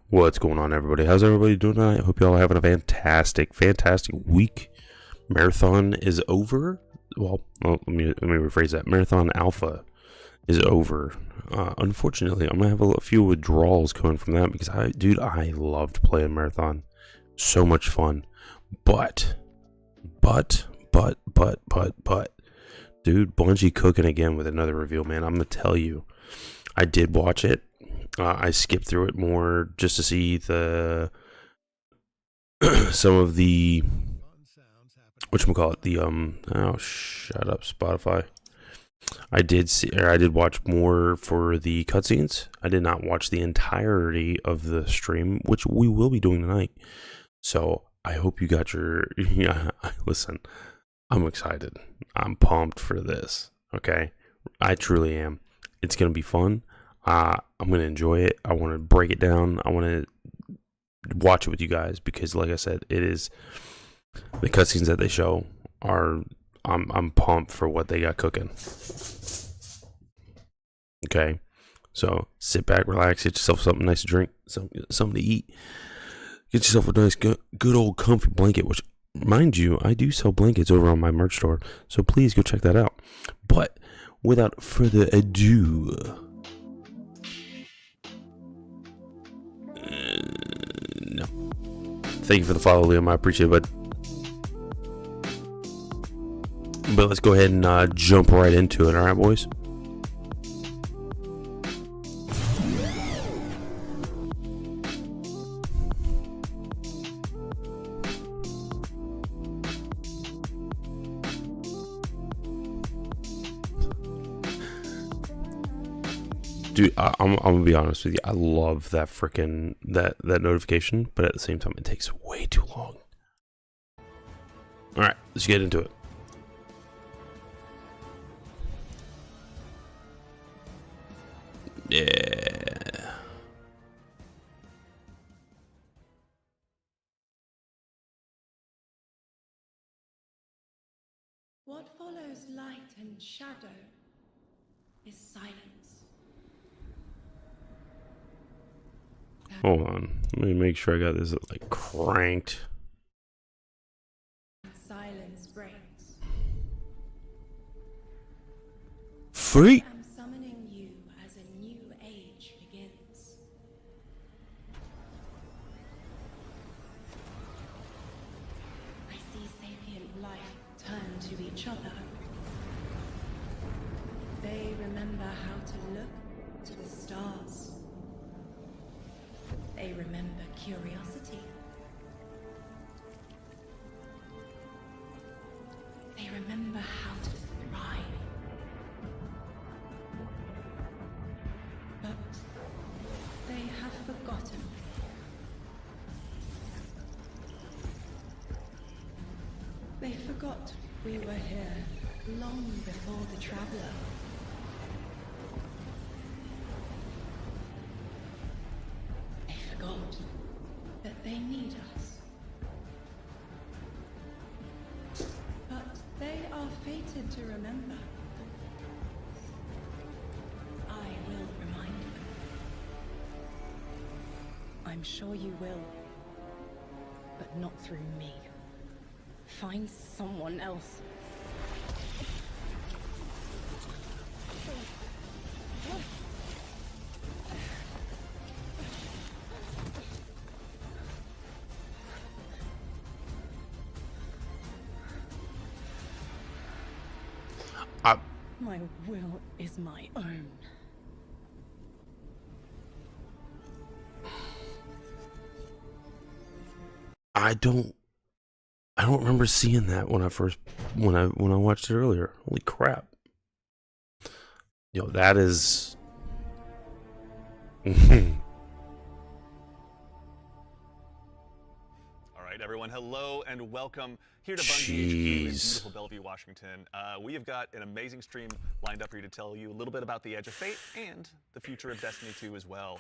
What's going on, everybody? How's everybody doing tonight? I hope y'all are having a fantastic week. Marathon is over. Let me rephrase that. Marathon Alpha is over. Unfortunately, I'm gonna have a few withdrawals coming from that because I loved playing Marathon. So much fun. But, dude, Bungie cooking again with another reveal, man. I'm gonna tell you, I did watch it. I skipped through it more just to see the some of the oh, shut up, Spotify. I did watch more for the cutscenes. I did not watch the entirety of the stream, which we will be doing tonight. So I hope you got your listen. I'm excited. I'm pumped for this. Okay, I truly am. It's gonna be fun. I'm gonna enjoy it. I want to break it down. I want to watch it with you guys because, like I said, it is the cutscenes that they show are. I'm pumped for what they got cooking. Okay, so sit back, relax, get yourself something nice to drink, something to eat. Get yourself a nice, good old comfy blanket. Which, mind you, I do sell blankets over on my merch store, so please go check that out. But without further ado. No. Thank you for the follow, Liam. I appreciate it, but let's go ahead and jump right into it. All right, boys. Dude, I'm gonna be honest with you. I love that freaking that notification, but at the same time, it takes way too long. All right, let's get into it. Yeah. What follows light and shadow is silence. Hold on. Let me make sure I got this like cranked. Silence breaks. Free. I am summoning you as a new age begins. I see sapient life turn to each other. They remember how to look to the stars. They remember curiosity. They remember how to thrive. But they have forgotten. They forgot we were here long before the Traveler. They forgot that they need us. But they are fated to remember. I will remind them. I'm sure you will. But not through me. Find someone else. My will is my own. I don't remember seeing that when I watched it earlier. Holy crap. Yo, that is All right, everyone, hello and welcome here to Bungie HQ beautiful Bellevue, Washington. We have got an amazing stream lined up for you to tell you a little bit about the Edge of Fate and the future of Destiny 2 as well.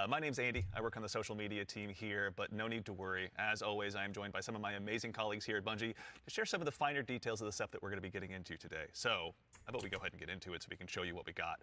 My name's Andy. I work on the social media team here, but no need to worry. As always, I am joined by some of my amazing colleagues here at Bungie to share some of the finer details of the stuff that we're going to be getting into today. So, how about we go ahead and get into it so we can show you what we got.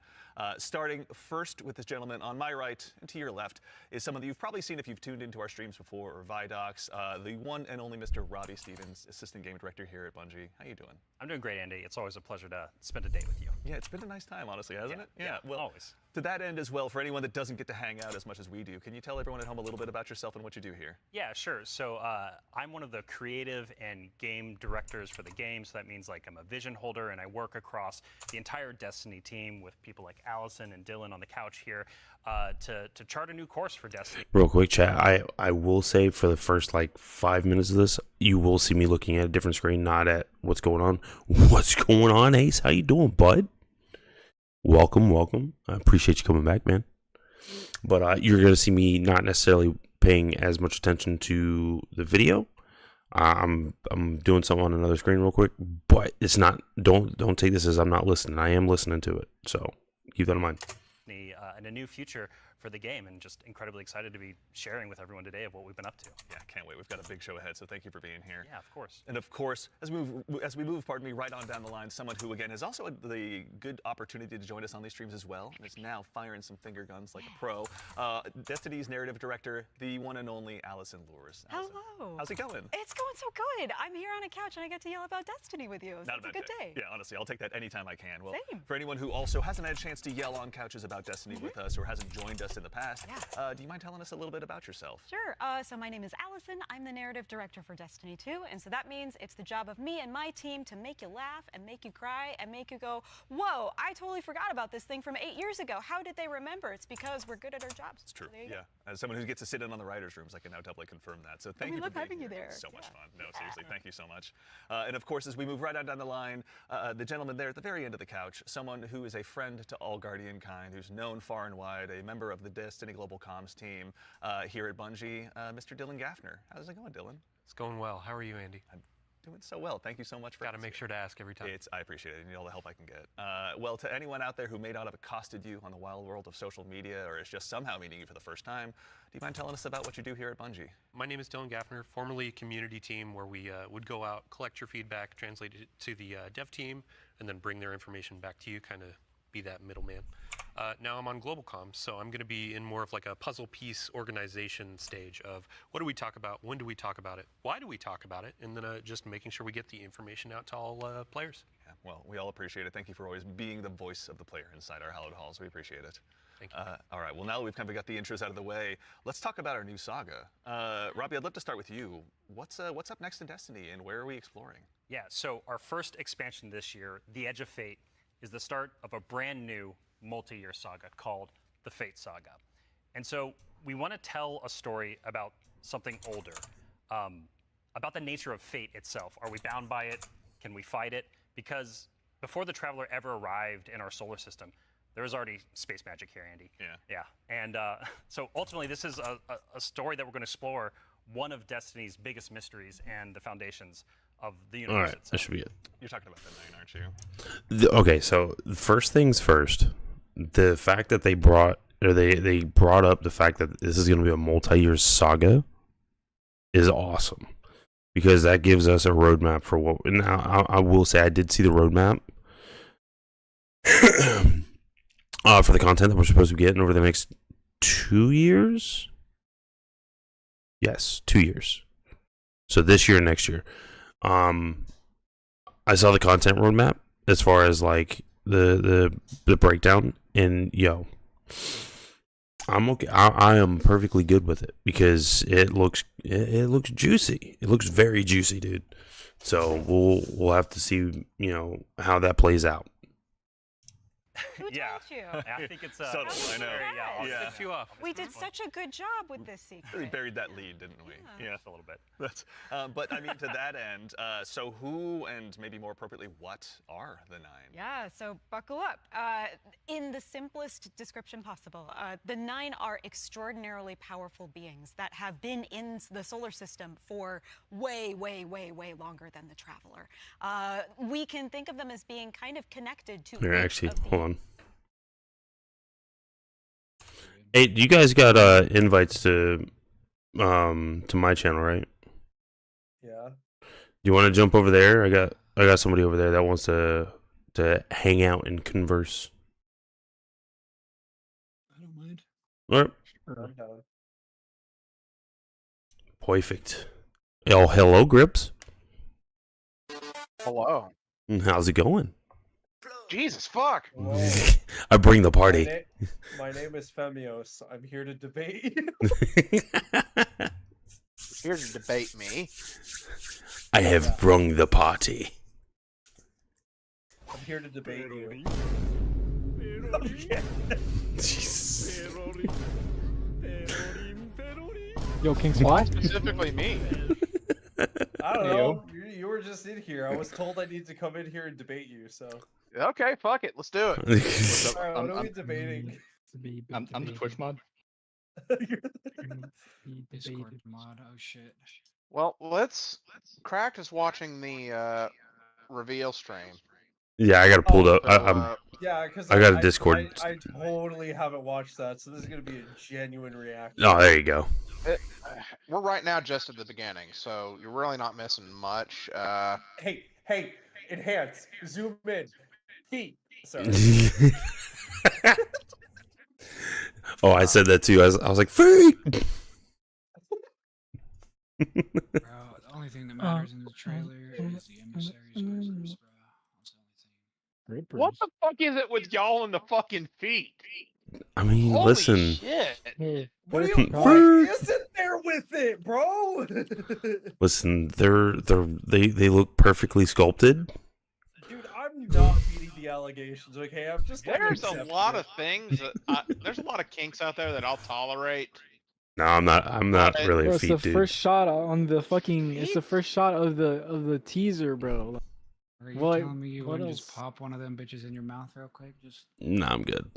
Starting first with this gentleman on my right and to your left is someone that you've probably seen if you've tuned into our streams before or Vidocs, the one and only Mr. Robbie Stevens, Assistant Game Director here at Bungie. How you doing? I'm doing great, Andy. It's always a pleasure to spend a day with you. Yeah, it's been a nice time, honestly, hasn't it? Yeah, Well, always. To that end as well, for anyone that doesn't get to hang out as much as we do, can you tell everyone at home a little bit about yourself and what you do here? Yeah, sure. So I'm one of the creative and game directors for the game. So that means like I'm a vision holder and I work across the entire Destiny team with people like Allison and Dylan on the couch here to chart a new course for Destiny. Real quick, chat. I will say for the first like 5 minutes of this, you will see me looking at a different screen, not at what's going on. What's going on, Ace? How you doing, bud? Welcome. I appreciate you coming back, man. But you're going to see me not necessarily paying as much attention to the video. I'm doing something on another screen real quick, but it's not. Don't take this as I'm not listening. I am listening to it, so keep that in mind. And a new future for the game, and just incredibly excited to be sharing with everyone today of what we've been up to. Yeah, can't wait. We've got a big show ahead, so thank you for being here. Yeah, of course. And of course, as we move, right on down the line, someone who again has also had the good opportunity to join us on these streams as well, and is now firing some finger guns like a pro. Destiny's narrative director, the one and only Allison Lures. Allison, hello. how's it going? It's going so good. I'm here on a couch and I get to yell about Destiny with you. So it's a good day. Yeah, honestly, I'll take that anytime I can. Well, Same. for anyone who also hasn't had a chance to yell on couches about Destiny with us or hasn't joined us in the past, do you mind telling us a little bit about yourself? Sure. So my name is Allison. I'm the narrative director for Destiny 2, and so that means it's the job of me and my team to make you laugh and make you cry and make you go, whoa, I totally forgot about this thing from 8 years ago. How did they remember? It's because we're good at our jobs. It's true. So there you go. As someone who gets to sit in on the writers' rooms, I can now doubly confirm that. So thank you for love being having you here. there. So much Yeah. fun. No, seriously, thank you so much. And of course, as we move right on down the line, the gentleman there at the very end of the couch, someone who is a friend to all Guardian kind, who's known far and wide, a member of the Destiny Global Comms team here at Bungie, Mr. Dylan Gaffner. How's it going, Dylan? It's going well. How are you, Andy? I'm doing so well. Thank you so much for Got to make sure to ask every time. I appreciate it. You need all the help I can get. Well, to anyone out there who may not have accosted you on the wild world of social media or is just somehow meeting you for the first time, do you mind telling us about what you do here at Bungie? My name is Dylan Gaffner, formerly community team, where we would go out, collect your feedback, translate it to the dev team, and then bring their information back to you, kind of be that middleman. Now I'm on Global Comms, so I'm going to be in more of like a puzzle piece organization stage of what do we talk about, when do we talk about it, why do we talk about it, and then just making sure we get the information out to all players. Yeah, well, we all appreciate it. Thank you for always being the voice of the player inside our hallowed halls. We appreciate it. Thank you. All right, well, now that we've kind of got the intros out of the way, let's talk about our new saga. Robbie, I'd love to start with you. What's up next in Destiny, and where are we exploring? Yeah, so our first expansion this year, The Edge of Fate, is the start of a brand new multi-year saga called the Fate Saga. And so we want to tell a story about something older, about the nature of fate itself. Are we bound by it? Can we fight it? Because before the Traveler ever arrived in our solar system, there was already space magic here, Andy. Yeah. And so ultimately, this is a story that we're going to explore one of Destiny's biggest mysteries and the foundations of the universe All right, itself. that should be it. You're talking about that nine, aren't you? Okay, so first things first, the fact that they brought up the fact that this is going to be a multi-year saga is awesome, because that gives us a roadmap for what. And I will say I did see the roadmap for the content that we're supposed to be getting over the next 2 years. Yes, 2 years. So this year and next year. I saw the content roadmap as far as like the breakdown, and I'm okay. I am perfectly good with it because it looks juicy. It looks very juicy, dude. So we'll have to see how that plays out. Who Yeah. told you? I think it's Subtle, I know. I'll Yeah. tip you off. We did such a good job with this secret. Really buried that lead, didn't we? Yeah. just a little bit. That's, but I mean, to that end, so who and maybe more appropriately, what are the Nine? Yeah, so buckle up. In the simplest description possible, the Nine are extraordinarily powerful beings that have been in the solar system for way, way, way, way longer than the Traveler. We can think of them as being kind of connected to. Here, each actually, of the- hold on. Hey, you guys got invites to my channel, right? Yeah. You want to jump over there? I got somebody over there that wants to hang out and converse. I don't mind. All right. I'm down. Perfect. Oh, hello, Grips. Hello. How's it going? Jesus fuck. Hello. I bring the party. My name is Femios. I'm here to debate you. Here to debate me. I have brung the party. I'm here to debate you. Jesus. Yo, King Spot? Specifically me. I don't know. You were just in here. I was told I need to come in here and debate you, so. Okay, fuck it. Let's do it. Alright, what are we debating? I'm the Twitch mod. Discord mod. Oh shit. Well, let's practice watching the reveal stream. Yeah, I got it pulled up. So, I'm Yeah, because I got a Discord. I totally haven't watched that, so this is gonna be a genuine reaction. Oh, there you go. We're right now just at the beginning, so you're really not missing much. Hey, enhance, zoom in, feet. Sorry. Oh, I said that too. I was like, freak. Bro, the only thing that matters in the trailer is the emissaries grippers, bro. That's the only thing. What the fuck is it with y'all and the fucking feet? I mean, Holy listen. shit. What isn't there with it, bro? Listen, they look perfectly sculpted. Dude, I'm not beating the allegations, okay? I'm just There's a lot of things that there's a lot of kinks out there that I'll tolerate. No, I'm not really Bro, a it's feet the dude. first shot on the fucking. It's the first shot of the teaser, bro. Are you Well, like, telling me you what wouldn't just else? pop one of them bitches in your mouth real quick? Just No, I'm good.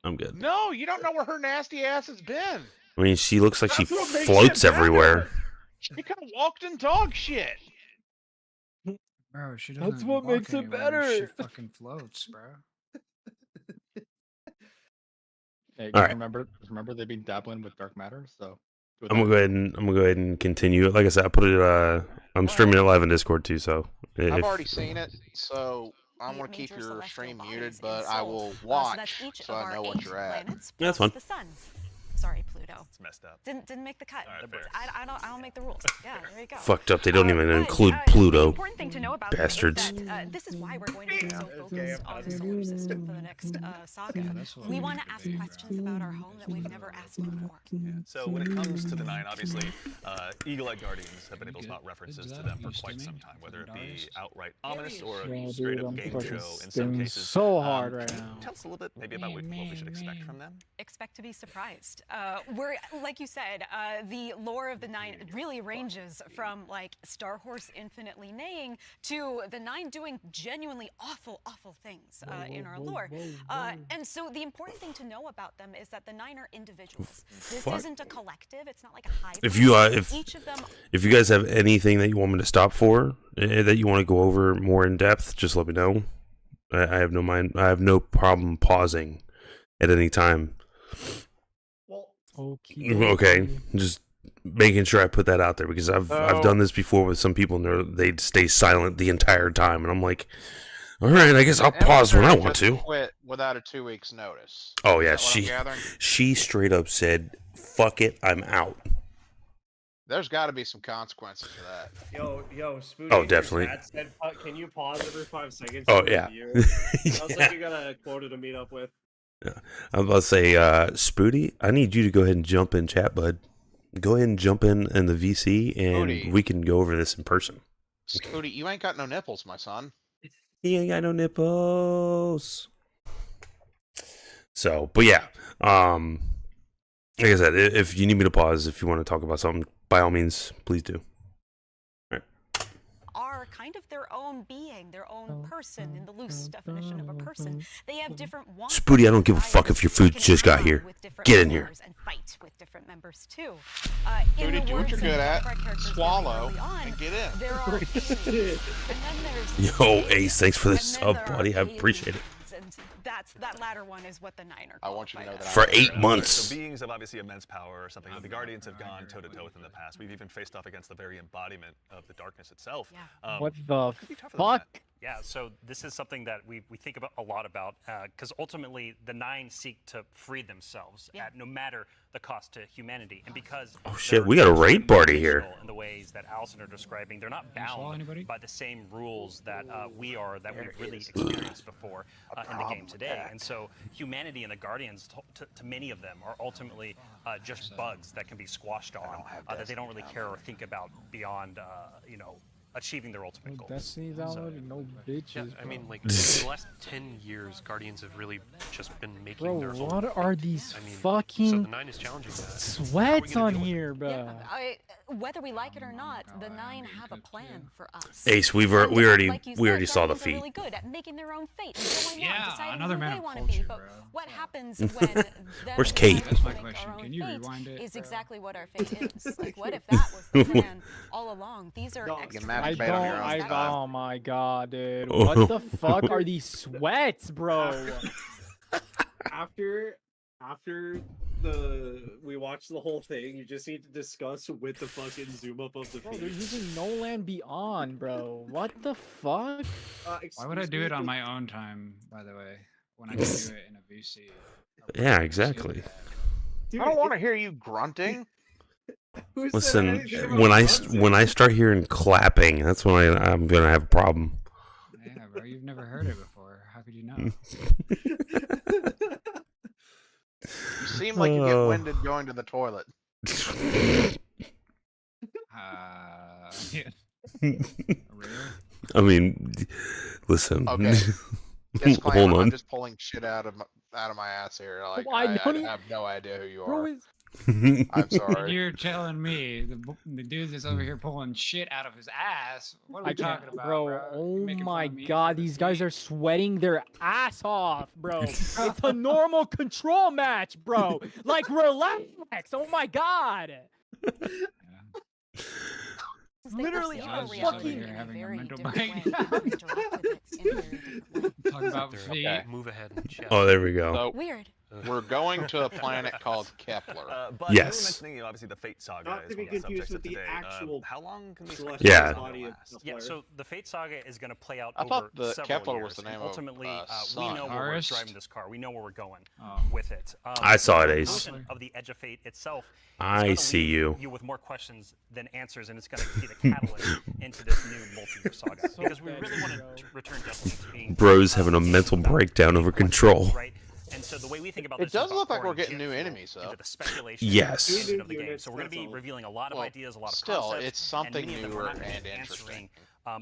I'm good. No, you don't know where her nasty ass has been. I mean, she looks like she That's what makes floats it better. everywhere. She kind of walked in dog shit. bro, she doesn't. That's what walk makes it anywhere, She better. fucking floats, bro. Hey, All right. remember they've been dabbling with dark matter, so do it I'm gonna go ahead and continue. Like I said, I put it. I'm streaming it live on Discord too. So I've if, already seen it, so I'm The gonna keep major your celestial stream bodies muted, in but I Sol. will So watch that's each so of I our know what 8 you're at. planets Yeah, that's plus fine. the sun. Sorry, Pluto. It's messed up. Didn't make the cut. All right, fair. I don't make the rules. Yeah, there you go. fucked up, they don't even But, include The Pluto. important thing to know about Bastards. them is that this is why we're going to be so Okay, focused I'm on done. the solar system for the next saga. Yeah, that's what We we want to need to ask be, bro. questions about our home that we've never asked before. So when it comes to the Nine, obviously, Eagle-eyed Guardians have been able to spot references to them for quite some time, whether it be outright ominous or Yeah, straight dude, up I'm game fucking show in some spinning cases. so hard right can you now. Tell us a little bit maybe about what we should expect from them. Expect to be surprised. We're like you said, the lore of the Nine really ranges from like Star Horse infinitely neighing to the Nine doing genuinely awful things in our lore. And so the important thing to know about them is that the Nine are individuals. This Fuck. isn't a collective. It's not like a hive. If you mind. if each of them if you guys have anything that you want me to stop for, that you want to go over more in depth, just let me know. I have no mind. I have no problem pausing at any time. Well, Okay, just making sure I put that out there because I've done this before with some people and they'd stay silent the entire time, and I'm like, all right, I guess I'll pause when I want to. Quit without a 2 weeks notice. Oh yeah, Is that what I'm gathering? she straight up said, "Fuck it, I'm out." There's got to be some consequences for that. yo, Spoonie. Oh, in your definitely. chat said, can you pause every 5 seconds? Oh to yeah. review? Sounds Yeah. like you got a quota to meet up with. I'm about to say, Spooty, I need you to go ahead and jump in chat, bud. Go ahead and jump in the VC, and Spooty. we can go over this in person. Scooty, you ain't got no nipples, my son. He ain't got no nipples. So, but yeah, like I said, if you need me to pause, if you want to talk about something, by all means, please do. Are kind of their own being, their own person in the loose definition of a person. They have different wants. Spooty, I don't give a fuck if your food just got here. Get in here. And fight with different members too. Spooty, do what you're good at. Swallow and get in. There are enemies, and then there's Yo, Ace, thanks for the sub, buddy. I appreciate it. And that latter one is what the Nine are. I want you to know that. For 8 months. So beings of obviously immense power or something that the Guardians have gone toe to toe with in the past. We've even faced off against the very embodiment of the darkness itself. What the could be tougher than that. fuck? Yeah, so this is something that we think about a lot about, because ultimately the Nine seek to free themselves at no matter the cost to humanity, and because Shit, we got a raid party here. In the ways that Allison are describing, they're not bound by the same rules that we are, that we've really experienced before in the game today. And so humanity and the Guardians, to many of them, are ultimately just bugs that can be squashed on, that they don't really care or think about beyond, you know, achieving their ultimate goals. Destiny's downloaded no bitches. Yeah, I mean, like, in the last 10 years, Guardians have really just been making Bro, their own. what are these I mean, fucking so the Nine is challenging that. sweats on here, bro? Yeah, whether we like it or not, the Nine have a plan for us. Ace, we And already like you we already said, saw the Guardians are feat. really good at making their own fate and going Yeah, out, deciding another who man they of want to be. culture, But bro. what happens when them Where's Kate? That's my make our question. own Can you fate rewind it, is bro? exactly what our fate is. Like, what if that was the plan all along? These are extra. I masturbate on your own don't. time. Oh my god, dude. What the fuck are these sweats, bro? After we watched the whole thing, you just need to discuss with the fucking zoom up of the Bro, feed. they're using No Land Beyond, bro. What the fuck? Why would I do it on my own time, by the way, when I can do it in a VC? Yeah, exactly. Dude, I don't want to hear you grunting. who said Listen, anything about grunting? when I start hearing clapping, that's when I'm gonna have a problem. Yeah, bro, you've never heard it before. How could you know? You seem like you get winded going to the toilet. Yeah. Really? I mean, listen. Okay. Disclaimer, Hold on. I'm just pulling shit out of my ass here. Like Well, I I don't have no idea who you Bro, are. is I'm sorry. You're telling me the dude that's over here pulling shit out of his ass. What are we I can't, talking about, bro. bro? You Oh making fun my of me god, for these the guys feet? are sweating their ass off, bro. It's a normal control match, bro. Like, relax. Oh my god. Literally, People I'm react fucking. in a having a very mental different way. breakdown. People interact with it in a very different way. Talk about There, feet. Okay. Move ahead and chat. Oh, there we go. So Weird. we're going to a planet called Kepler. But you were Yes. mentioning, you know, obviously the Fate Saga Not is to be one of the confused subjects with of the today. actual How long can we expect celestial Yeah. this body to of last? the Yeah, player. so the Fate Saga is going to play out I over thought the several Kepler years. was the and name of, ultimately, we sun. know where we're Arist? driving this car. We know where we're going Oh. with it. I saw it, the Ace. notion of the Edge of Fate itself. I see you. You with more questions than answers, and it's going to be the catalyst into this new multi-year saga. So Because we bad, really want bro. to return Destiny to being Bro's having a games mental without breakdown over control. right? And so the way we think about It this does is about look like we're pouring getting jet new fuel enemies, though. into the speculation Yes. and engine New of the game. units, So we're going to be that's all. revealing a lot of Well, ideas, a lot of still, concepts, it's something and many of them newer we're not gonna and be interesting. answering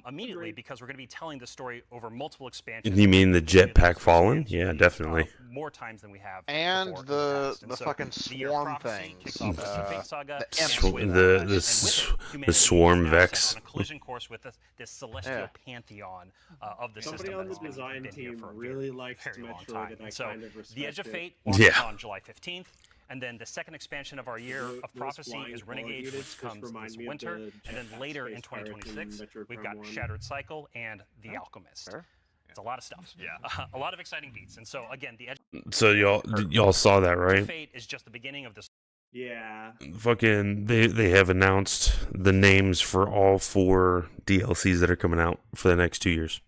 immediately Agreed. because we're going to be telling the story over multiple expansions. You mean the We're gonna be Jetpack able to Fallen? expand Yeah, these, definitely. More times than we have. And before in the past. And so fucking the Year swarm Prophecy things. kicks off with the Fate Saga, the and imps. Sw- with, the- and the with s- it, the humanity swarm is now set Vex. on a collision course with this celestial Yeah. pantheon of the Somebody system on that the has design been here team for a really likes very long Metroid, time. and I So kind of the Edge of respect Fate it. launches Yeah. on July 15th. And then the second expansion of our Year Those of Prophecy flying is ball Renegade, units which just comes remind this me of winter. the And then Jetpack later in Space Pirate in 2026, Metroid we've Prime got 1. Shattered Cycle and The Alchemist. Sure. It's a lot of stuff. Yeah. A lot of exciting beats. And so, again, the Edge So y'all saw that, of right? Fate is just the beginning of this. Yeah. Fucking they have announced the names for all 4 DLCs that are coming out for the next 2 years.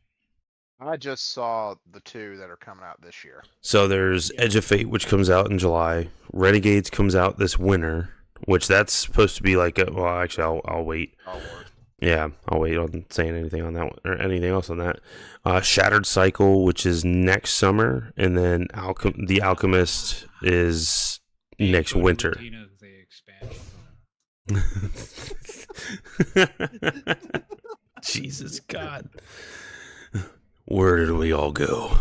I just saw the 2 that are coming out this year. So there's Edge of Fate, which comes out in July. Renegades comes out this winter, which that's supposed to be like well, actually, I'll wait. Star Wars. Yeah, I'll wait on saying anything on that one or anything else on that. Shattered Cycle, which is next summer, and then The Alchemist is next winter. Routine of the expansion. Jesus God. Where did we all go?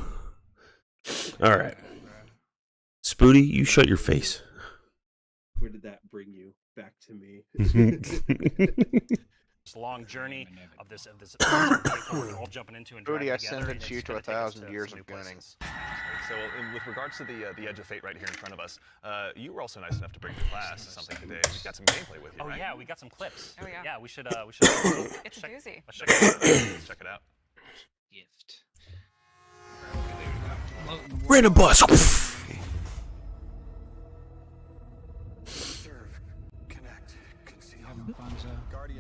All right. Rudy, you shut your face. Where did that bring you? Back to me. This long journey of this we're all jumping into and Rudy, I driving together, and sentence it's you to gonna take us 1,000 to years some of new winning. places. So, with regards to the Edge of Fate right here in front of us, you were also nice enough to bring your class something today. You've got some gameplay with you, Oh right? yeah, we got some clips. Oh, yeah. Yeah, we should. It's a doozy. Let's check it out. Let's check it out. Gift. Random bus. Having fun, so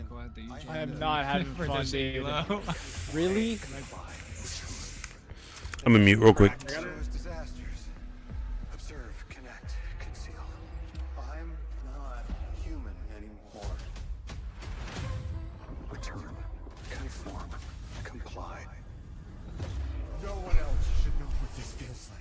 glad that you I am joined not having for fun, this David. elo. Really? I'm gonna mute real quick. Disasters. Observe, connect, conceal. I'm not human anymore. Return, conform, comply. No one else should know what this feels like.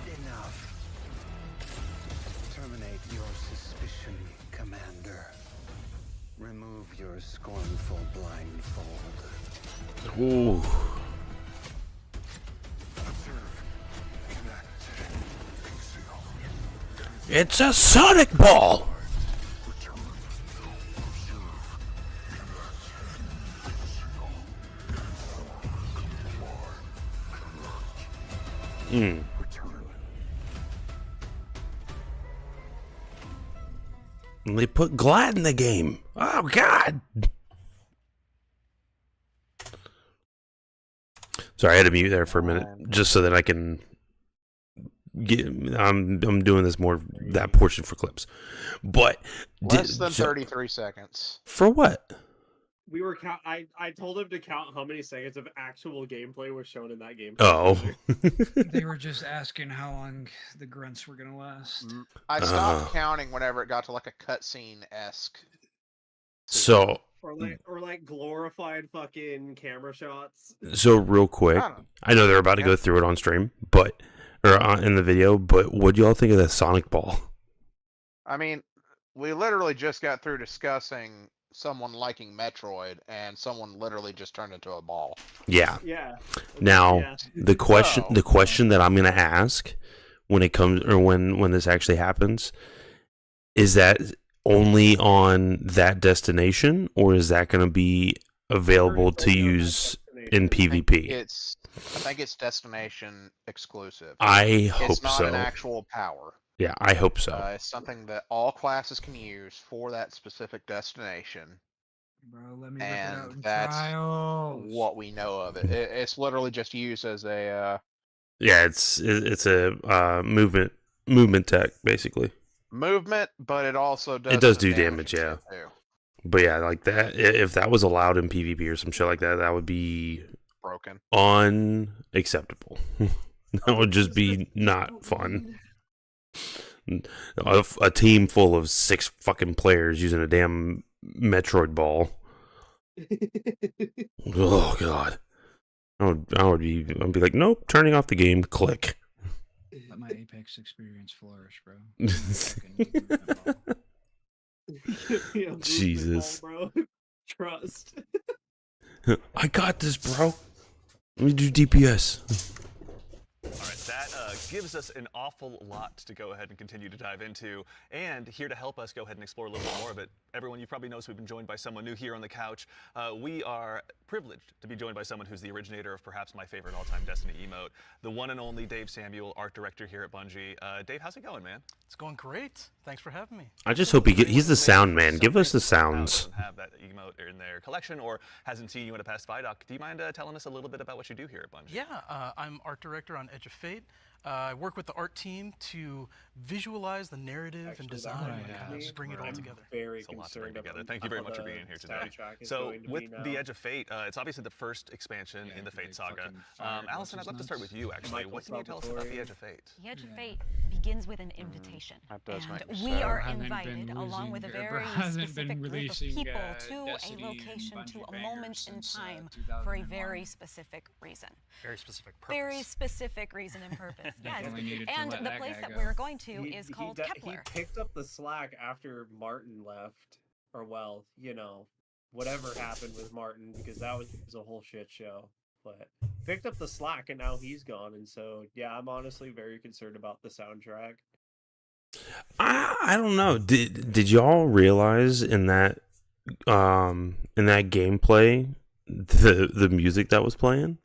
Enough. Terminate your suspicion, Commander. Remove your scornful blindfold. Ooh. Observe, connect, conceal. It's a Sonic Ball. Hmm. And they put Glad in the game. Oh God. Sorry, I had to mute there for a minute, just so that I can get. I'm doing this more that portion for clips, but Less than 33 seconds. For what? We were I told him to count how many seconds of actual gameplay was shown in that game. Oh. They were just asking how long the grunts were gonna last. I stopped counting whenever it got to like a cutscene-esque. So. Or like glorified fucking camera shots. So real quick, I know they're about to go through it on stream, but in the video. But what do y'all think of that Sonic Ball? I mean, we literally just got through discussing someone liking Metroid, and someone literally just turned into a ball. Yeah. Yeah. Now Yeah. the question that I'm gonna ask when it comes or when this actually happens is that only on that destination, or is that going to be available to use in PvP? I think it's destination exclusive. I hope it's not so. an actual power. Yeah, I hope so. It's something that all classes can use for that specific destination. Bro, let me rip it out And in that's trials. what we know of it. It's literally just used as a Yeah, it's a movement tech basically. movement, but it also does. It does some do damage, yeah. too. But yeah, like that. If that was allowed in PvP or some shit like that, that would be broken, unacceptable. That would just be not fun. A team full of 6 fucking players using a damn Metroid ball. Oh God. I'd be like, nope, turning off the game. Click. Let my Apex experience flourish, bro. Yeah, Jesus. ball, bro. Trust. I got this, bro. Let me do DPS. All right, that gives us an awful lot to go ahead and continue to dive into. And here to help us go ahead and explore a little bit more of it, everyone, you probably noticed we've been joined by someone new here on the couch. We are privileged to be joined by someone who's the originator of perhaps my favorite all-time Destiny emote, the one and only Dave Samuel, art director here at Bungie. Dave, how's it going, man? It's going great. Thanks for having me. I just hope he's the sound man. Give us the sounds. Have that emote in their collection or hasn't seen you in a past Vidoc. Do you mind telling us a little bit about what you do here at Bungie? Yeah, I'm art director on Edge of Fate. I work with the art team to visualize the narrative and design and kind of bring it all together. Very It's a lot to bring concerned together. about Thank you very how much for the being here stat today. track is So going to with be the now. Edge of Fate, it's obviously the first expansion in the Fate saga. Allison, I'd love to start with you actually. What can you tell us about the Edge of Fate? The Edge of Fate begins with an invitation. That does make And me we sad. are Haven't invited, been along with a losing- very hasn't been specific group of releasing, people, to Destiny a and location, to Bungie a bangers moment in since, time 2001. for a very specific reason. Very specific purpose. Very specific reason and purpose. yes. Definitely needed to And let the that place guy that go. we're going to is called He Kepler. picked up the slack after Martin left, or well, whatever happened with Martin, because that was a whole shit show. But picked up the slack, and now he's gone. And so, yeah, I'm honestly very concerned about the soundtrack. I don't know. Did y'all realize in that gameplay the music that was playing?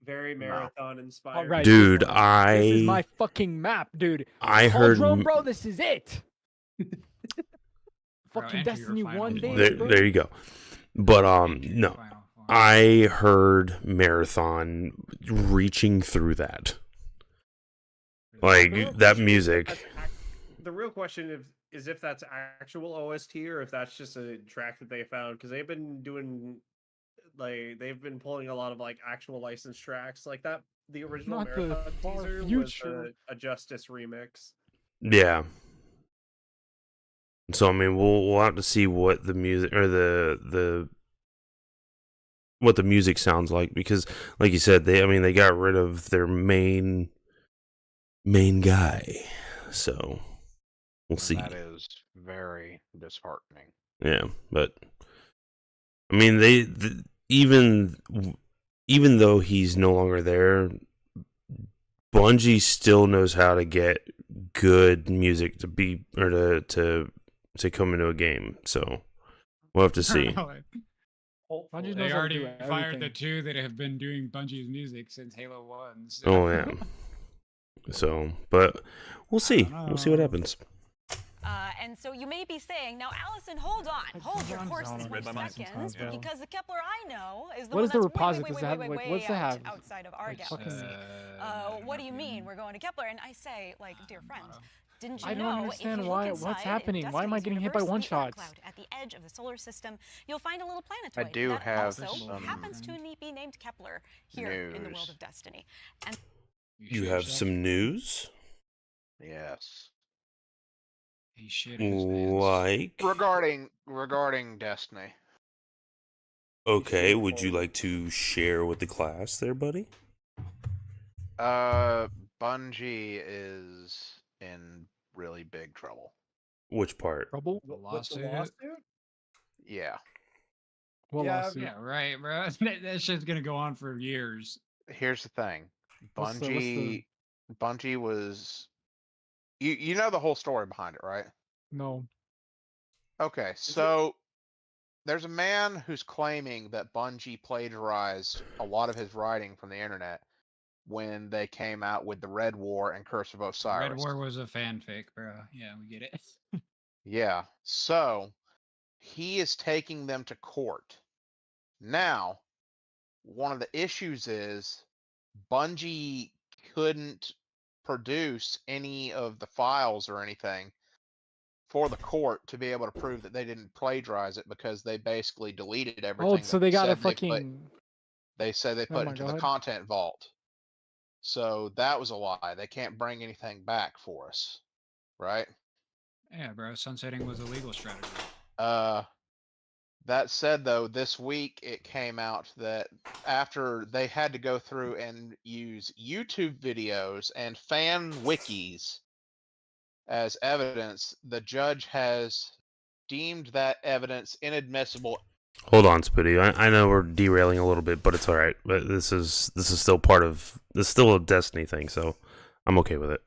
Very marathon inspired. All right, Dude, this is my fucking map, dude. I heard Cauldron, bro, this is it. Fucking enter your Destiny final 1 form. days, bro. there you go. But no. I heard Marathon reaching through that. Like that music. The real question is if that's actual OST or if that's just a track that they found, because they've been doing they've been pulling a lot of actual licensed tracks like that. The original Not the Marathon far teaser future. was a Justice remix. Yeah. So I mean, we'll have to see what the music or what the music sounds like, because like you said, they got rid of their main guy. So we'll see. That is very disheartening. Yeah, but I mean, even though he's no longer there, Bungie still knows how to get good music to be or to come into a game. So we'll have to see. Bungie knows They how to already do fired the everything. two that have been doing Bungie's music since Halo 1. So. Oh yeah. So, but we'll see. We'll see what happens. And so you may be saying, now, Allison, hold on. Hold your horses for Read my mind seconds, sometimes, bro. because the Kepler I know is the What one is the that's reposit? way, Does way, it have, way, like, way, what's it way have? outside of our Like, galaxy. What do you mean we're going to Kepler? And I say, dear friend, didn't you I don't know understand if you why. look What's inside happening? Why am I Destiny's getting hit by universe, the Oort one-shots? cloud at the edge of the solar system, you'll find a little planetoid do that have also some happens to be named Kepler here in the world of Destiny. And You have some news? Yes. He shit Like, regarding Destiny. okay, would you like to share with the class there, buddy? Bungie is in really big trouble. Which part? Trouble? The With the lawsuit? lawsuit? Yeah. What Yeah, lawsuit? Yeah, right, bro. That shit's gonna go on for years. Here's the thing. What's the- Bungie was you know the whole story behind it, right? No. Okay, so there's a man who's claiming that Bungie plagiarized a lot of his writing from the internet when they came out with the Red War and Curse of Osiris. Red War was a fanfic, bro. Yeah, we get it. Yeah. So he is taking them to court. Now, one of the issues is Bungie couldn't produce any of the files or anything for the court to be able to prove that they didn't plagiarize it, because they basically deleted everything. Oh, so they got a said fucking. they said they Never put mind, into go the ahead. content vault. So that was a lie. They can't bring anything back for us, right? Yeah, bro. Sunsetting was a legal strategy. That said, though, this week it came out that after they had to go through and use YouTube videos and fan wikis as evidence, the judge has deemed that evidence inadmissible. Hold on, Spitty. I know we're derailing a little bit, but it's all right. But this is still this is still a Destiny thing, so I'm okay with it.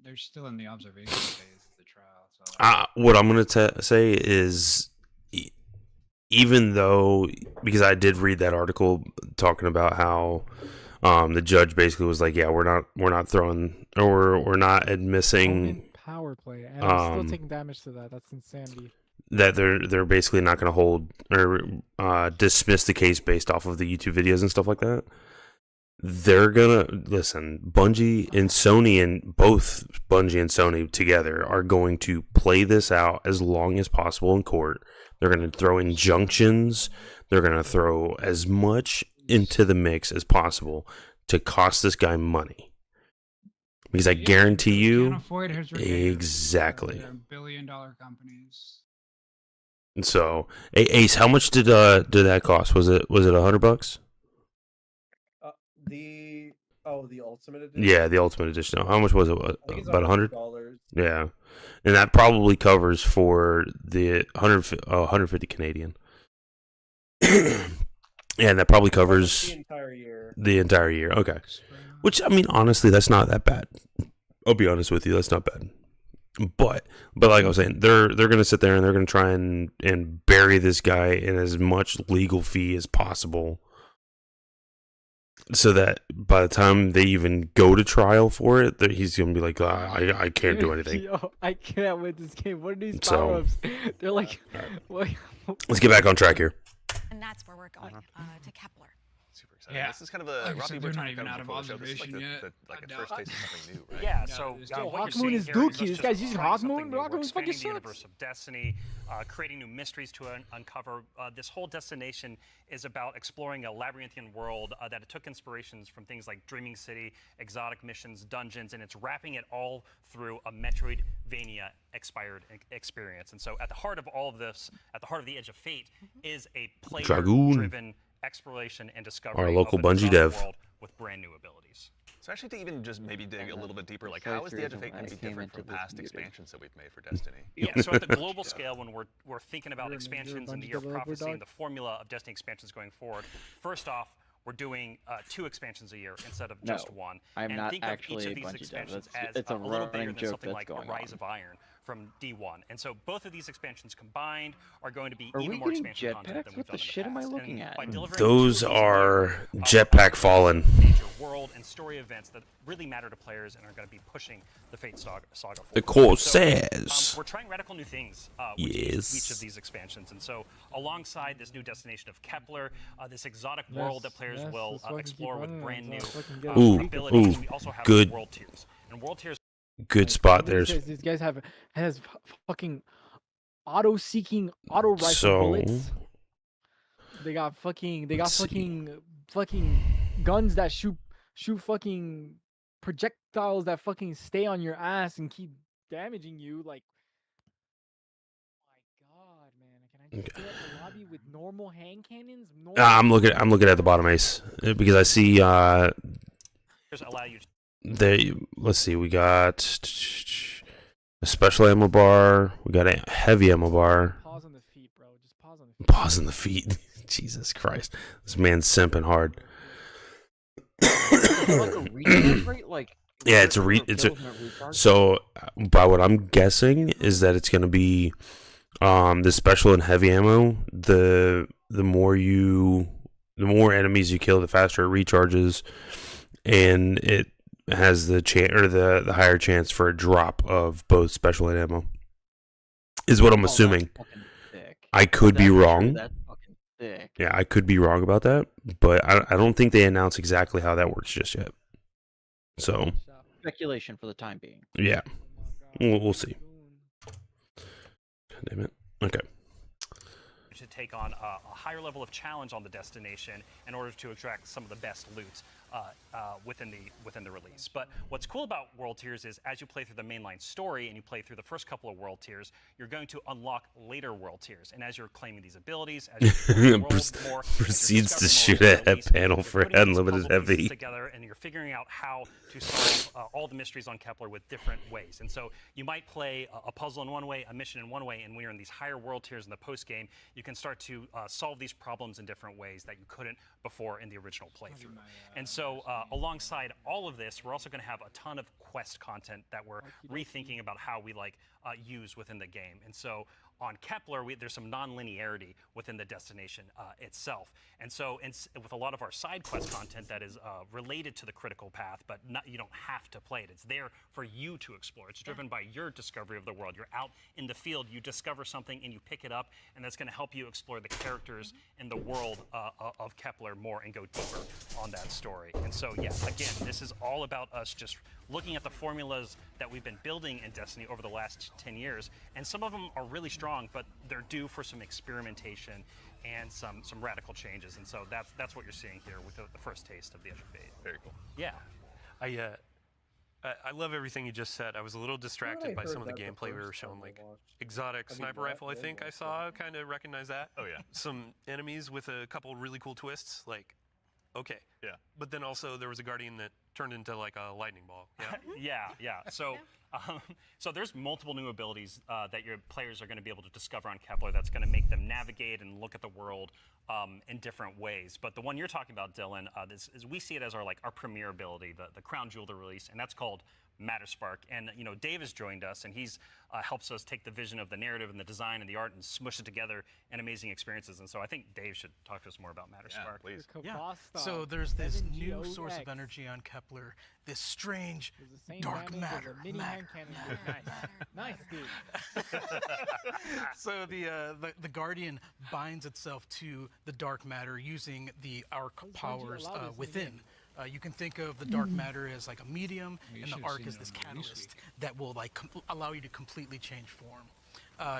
They're still in the observation phase of the trial. So. What I'm gonna say is, even though, because I did read that article talking about how the judge basically was like, yeah, we're not throwing, or we're not admitting Power play, and I'm still taking damage to that. That's insanity. That they're basically not going to hold or dismiss the case based off of the YouTube videos and stuff like that. They're gonna listen. Bungie and Sony, and both Bungie and Sony together are going to play this out as long as possible in court. They're going to throw injunctions. They're going to throw as much into the mix as possible to cost this guy money. Because I guarantee you, Can't afford his repairs. exactly. They're billion-dollar companies. And so, Ace, how much did that cost? Was it $100? The Oh, the Ultimate Edition. Yeah, the Ultimate Edition. How much was it? I think it's About $100. $100. Yeah, and that probably covers for the 150 Canadian. Yeah, and that probably covers the entire year. The entire year. Okay. Which, I mean, honestly, that's not that bad. I'll be honest with you, that's not bad. But like I was saying, they're gonna sit there and they're gonna try and bury this guy in as much legal fee as possible, so that by the time they even go to trial for it, that he's gonna be like, I can't do anything. Yo, I can't win this game. What are these So- power-ups? They're like, what? Let's get back on track here. And that's where we're going, to Kepler. Super excited. Yeah. This is kind of a Like I Robbie. said, we're they're not talking even kind out of before the show. This is like observation yet. like a No. first taste of something new, right? Yeah, No, so there's what still you're Hawk seeing Moon is here dookie. us This just guy's using trying Hawk something Moon. new. Hawk We're Moon's fucking expanding the sucks. universe of Destiny, creating new mysteries to uncover. This whole destination is about exploring a labyrinthian world that it took inspirations from things like Dreaming City, exotic missions, dungeons, and it's wrapping it all through a Metroidvania expired experience. And so at the heart of all of this, at the heart of the Edge of Fate, is a player-driven exploration and discovery Our local of an Bungie exotic dev. world with brand new abilities. So actually, to even just maybe dig a little bit deeper, like how is the Edge of Fate going to be different from past expansions that we've made for Destiny? Yeah, so at the global scale, when we're thinking about You're a expansions and the Bungie Year of developer, Prophecy dog? and the formula of Destiny expansions going forward, first off, we're doing 2 expansions a year instead of just No, 1. I'm and not think of actually each a of these Bungie dev. expansions That's- as it's a little bigger running than joke something that's like the going Rise on. of Iron from D1. And so both of these expansions combined are going to be Are even we more getting expansion content jetpacks? than we've What done the in shit am I past. looking And at? by delivering Those 2 of these a year, are we're Jetpack Fallen. major world and story events that really matter to players and are going to be pushing the Fate saga forward. The course So, says. we're trying radical new things with each of these expansions, and so alongside this new destination of Kepler, this exotic world that players will explore with brand new Ooh, abilities, ooh, we also have good. world tiers. And world tiers Good spot. These There's guys- these guys has fucking auto-seeking auto rifle So- bullets. They got fucking guns that shoot fucking projectiles that fucking stay on your ass and keep damaging you. Like, my God, man! Can I just get a lobby with normal hand cannons? I'm looking at the bottom ace because I see allow you to they let's see, we got a special ammo bar, we got a heavy ammo bar. Pause on the feet, bro. Just pause on the feet. Pause on the feet. Jesus Christ. This man's simping hard. like a recharge rate, like Yeah, it's a so by what I'm guessing is that it's gonna be the special and heavy ammo, the more enemies you kill, the faster it recharges, and it has the the higher chance for a drop of both special and ammo. Is what I'm assuming. I could be wrong. That's fucking sick. Yeah, I could be wrong about that, but I don't think they announced exactly how that works just yet. So Speculation for the time being. yeah, we'll see. God damn it. Okay. to take on a higher level of challenge on the destination in order to extract some of the best loot within the release. But what's cool about World Tiers is as you play through the mainline story and you play through the first couple of World Tiers, you're going to unlock later World Tiers. And as you're claiming these abilities, as you proceeds to shoot a head panel for unlimited heavy. Together, and you're figuring out how to solve all the mysteries on Kepler with different ways. And so you might play a puzzle in one way, a mission in one way, and when you're in these higher World Tiers in the post game, you can start to solve these problems in different ways that you couldn't before in the original playthrough. And so alongside all of this, we're also going to have a ton of quest content that we're rethinking about how we use within the game. And so on Kepler, there's some non-linearity within the destination itself. And so with a lot of our side quest content that is related to the critical path, but you don't have to play it. It's there for you to explore. It's driven by your discovery of the world. You're out in the field, you discover something, and you pick it up, and that's going to help you explore the characters in the world of Kepler more and go deeper on that story. And so, yeah, again, this is all about us just looking at the formulas that we've been building in Destiny over the last 10 years. And some of them are really strong, but they're due for some experimentation and some radical changes. And so that's what you're seeing here with the first taste of the Edge of Fate. Very cool. Yeah. I love everything you just said. I was a little distracted by some of the gameplay we were showing, like exotic sniper rifle. I think I saw, kind of recognize that. Oh yeah. Some enemies with a couple really cool twists, like. Okay. Yeah. But then also there was a Guardian that turned into like a lightning ball. Yeah. So there's multiple new abilities that your players are going to be able to discover on Kepler that's going to make them navigate and look at the world in different ways. But the one you're talking about, Dylan, we see it as our premier ability, the crown jewel to release, and that's called Matter Spark. And Dave has joined us, and he's helps us take the vision of the narrative and the design and the art and smush it together in amazing experiences. And so I think Dave should talk to us more about Matter Spark. Please. Yeah. So there's this new source of energy on Kepler, this strange dark matter. Nice, dude. So the Guardian binds itself to the dark matter using the arc powers within. You can think of the dark matter as like a medium, and the arc is this catalyst that will allow you to completely change form.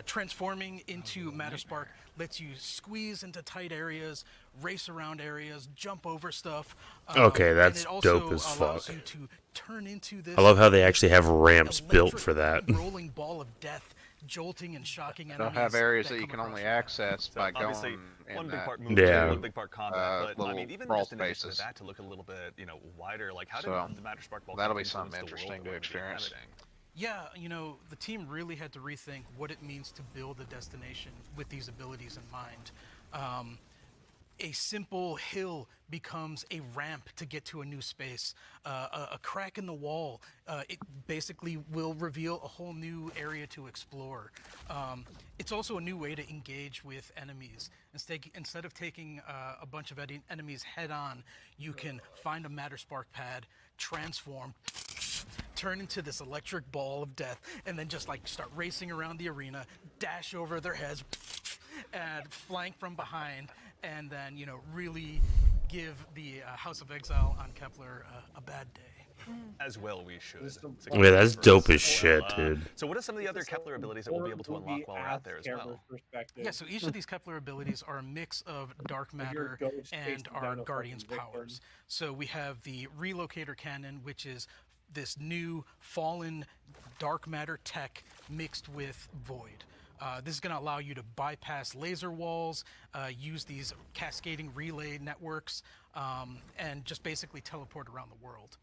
Transforming into Matter Spark lets you squeeze into tight areas, race around areas, jump over stuff. Okay, that's and it also dope as allows fuck. you to turn into this I love how they actually have ramps built for that. rolling ball of death, jolting and shocking enemies. They'll have areas that you come can across only your access by Obviously, going in one big that, part movement, Yeah. one big part combat, but I mean, little even brawl just in addition spaces. to that, to look a little bit, wider, like how So, did the Matter Spark ball that'll be influence something the world interesting that to we're gonna be experience. inhabiting? Yeah, the team really had to rethink what it means to build a destination with these abilities in mind. A simple hill becomes a ramp to get to a new space. A crack in the wall, it basically will reveal a whole new area to explore. It's also a new way to engage with enemies. Instead of taking a bunch of enemies head on, you can find a Matter Spark pad, transform, turn into this electric ball of death, and then just start racing around the arena, dash over their heads, and flank from behind, and then really give the House of Exile on Kepler a bad day. As well, we should. Yeah, that's dope as shit, dude. So, what are some of the other Kepler abilities that we'll be able to unlock while we're out there as well? Yeah, so each of these Kepler abilities are a mix of dark matter and our Guardian's powers. So we have the Relocator Cannon, which is this new fallen dark matter tech mixed with void. This is going to allow you to bypass laser walls, use these cascading relay networks, and just basically teleport around the world.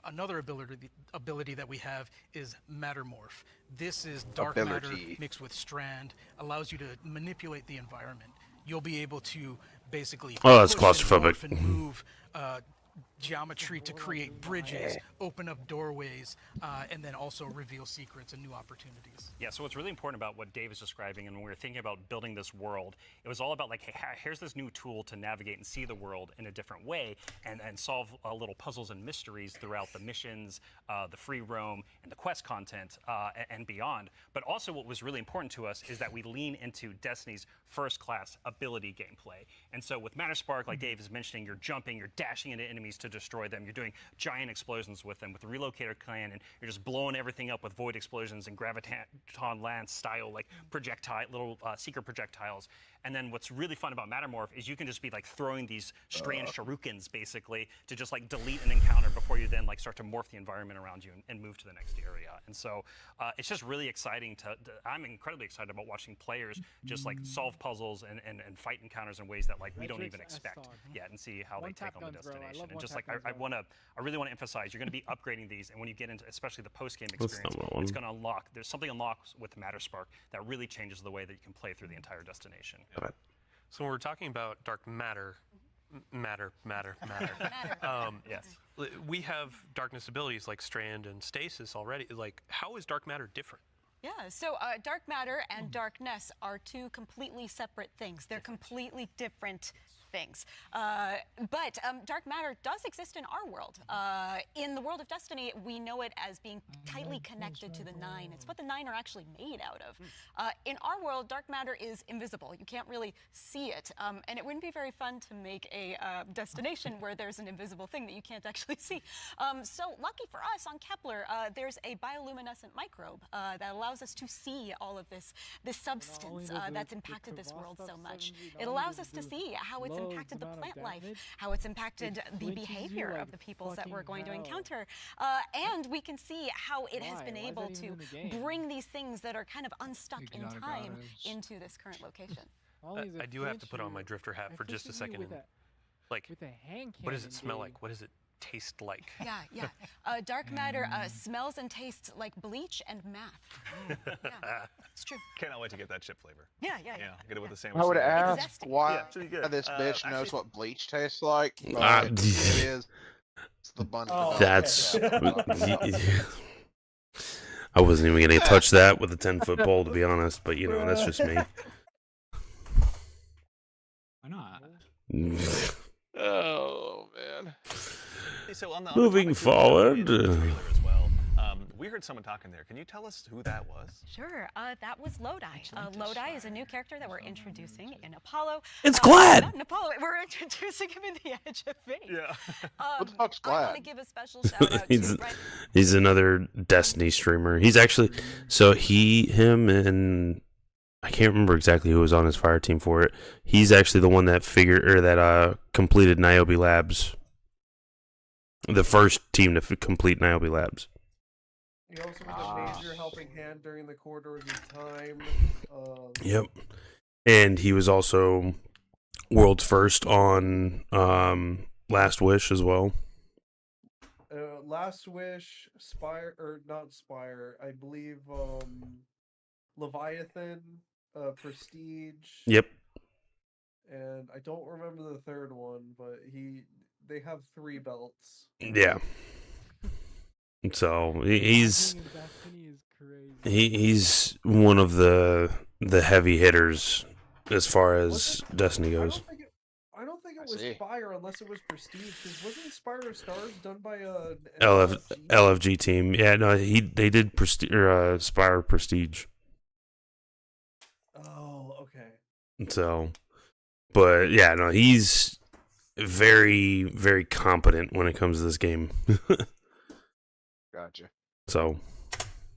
Another ability that we have is Mattermorph. This is dark matter mixed with strand, allows you to manipulate the environment. You'll be able to basically that's push and claustrophobic. morph and move geometry to create bridges, open up doorways, and then also reveal secrets and new opportunities. Yeah, so what's really important about what Dave is describing, and when we were thinking about building this world, it was all about hey, here's this new tool to navigate and see the world in a different way and solve little puzzles and mysteries throughout the missions, the free roam, and the quest content, and beyond. But also what was really important to us is that we lean into Destiny's first-class ability gameplay. And so with Matter Spark, like Dave is mentioning, you're jumping, you're dashing into enemies to destroy them, you're doing giant explosions with them. With the Relocator Cannon, you're just blowing everything up with void explosions and graviton lance style little secret projectiles. And then what's really fun about Mattermorph is you can just be throwing these strange shurikens basically to just delete an encounter before you then start to morph the environment around you and move to the next area. And so it's just really exciting I'm incredibly excited about watching players just solve puzzles and fight encounters in ways that we don't even expect yet, and see how they take on the destination. And just I really want to emphasize, you're going to be upgrading these, and when you get into especially the post-game experience, it's going to unlock. There's something unlocks with Matter Spark that really changes the way that you can play through the entire destination. So when we're talking about dark matter, yes, we have darkness abilities like Strand and Stasis already. How is dark matter different? Yeah, so dark matter and darkness are two completely separate things. They're completely different things. But dark matter does exist in our world. In the world of Destiny, we know it as being tightly connected to the Nine. It's what the Nine are actually made out of. In our world, dark matter is invisible. You can't really see it. And it wouldn't be very fun to make a destination where there's an invisible thing that you can't actually see. So lucky for us on Kepler, there's a bioluminescent microbe that allows us to see all of this substance that's impacted this world so much. It allows us to see how it's impacted the plant life, how it's impacted the behavior of the peoples that we're going to encounter. And we can see how it has been able to bring these things that are kind of unstuck in time into this current location. I do have to put on my drifter hat for just a second. What does it smell like? What does it taste like? Yeah. Dark matter smells and tastes like bleach and math. Yeah, it's true. Cannot wait to get that chip flavor. Yeah. Get it with the sandwich. I would sandwich. ask why Yeah, should be good. this bitch knows Actually, what bleach tastes like, but Ah, it is the bunch of That's. I wasn't even going to touch that with a 10-foot pole, to be honest, but that's just me. Why not? Oh man. So on the Moving topic, too, forward. in the trailer as well, we heard someone talking there. Can you tell us who that was? Sure, that was Lodi. Lodi is a new character that we're introducing in Apollo. It's Glad! Not in Apollo, we're introducing him in The Edge of Fate. Yeah. What the fuck's I want Glad? to give a special shout out to He's another Destiny streamer. He's actually, so him, and I can't remember exactly who was on his fire team for it. He's actually the one that completed Niobe Labs. The first team to complete Niobe Labs. He also was a major helping hand during the Corridors of Time. Yep. And he was also world's first on Last Wish as well. Last Wish, Spire, or not Spire, I believe Leviathan, Prestige. Yep. And I don't remember the third one, but they have 3 belts. Yeah. So he's one of the heavy hitters as far as Destiny goes. I don't think it was Spire unless it was Prestige, because wasn't Spire of Stars done by an LFG team? Yeah, no, they did Spire Prestige. Oh, okay. So, but yeah, no, he's very, very competent when it comes to this game. Gotcha. So.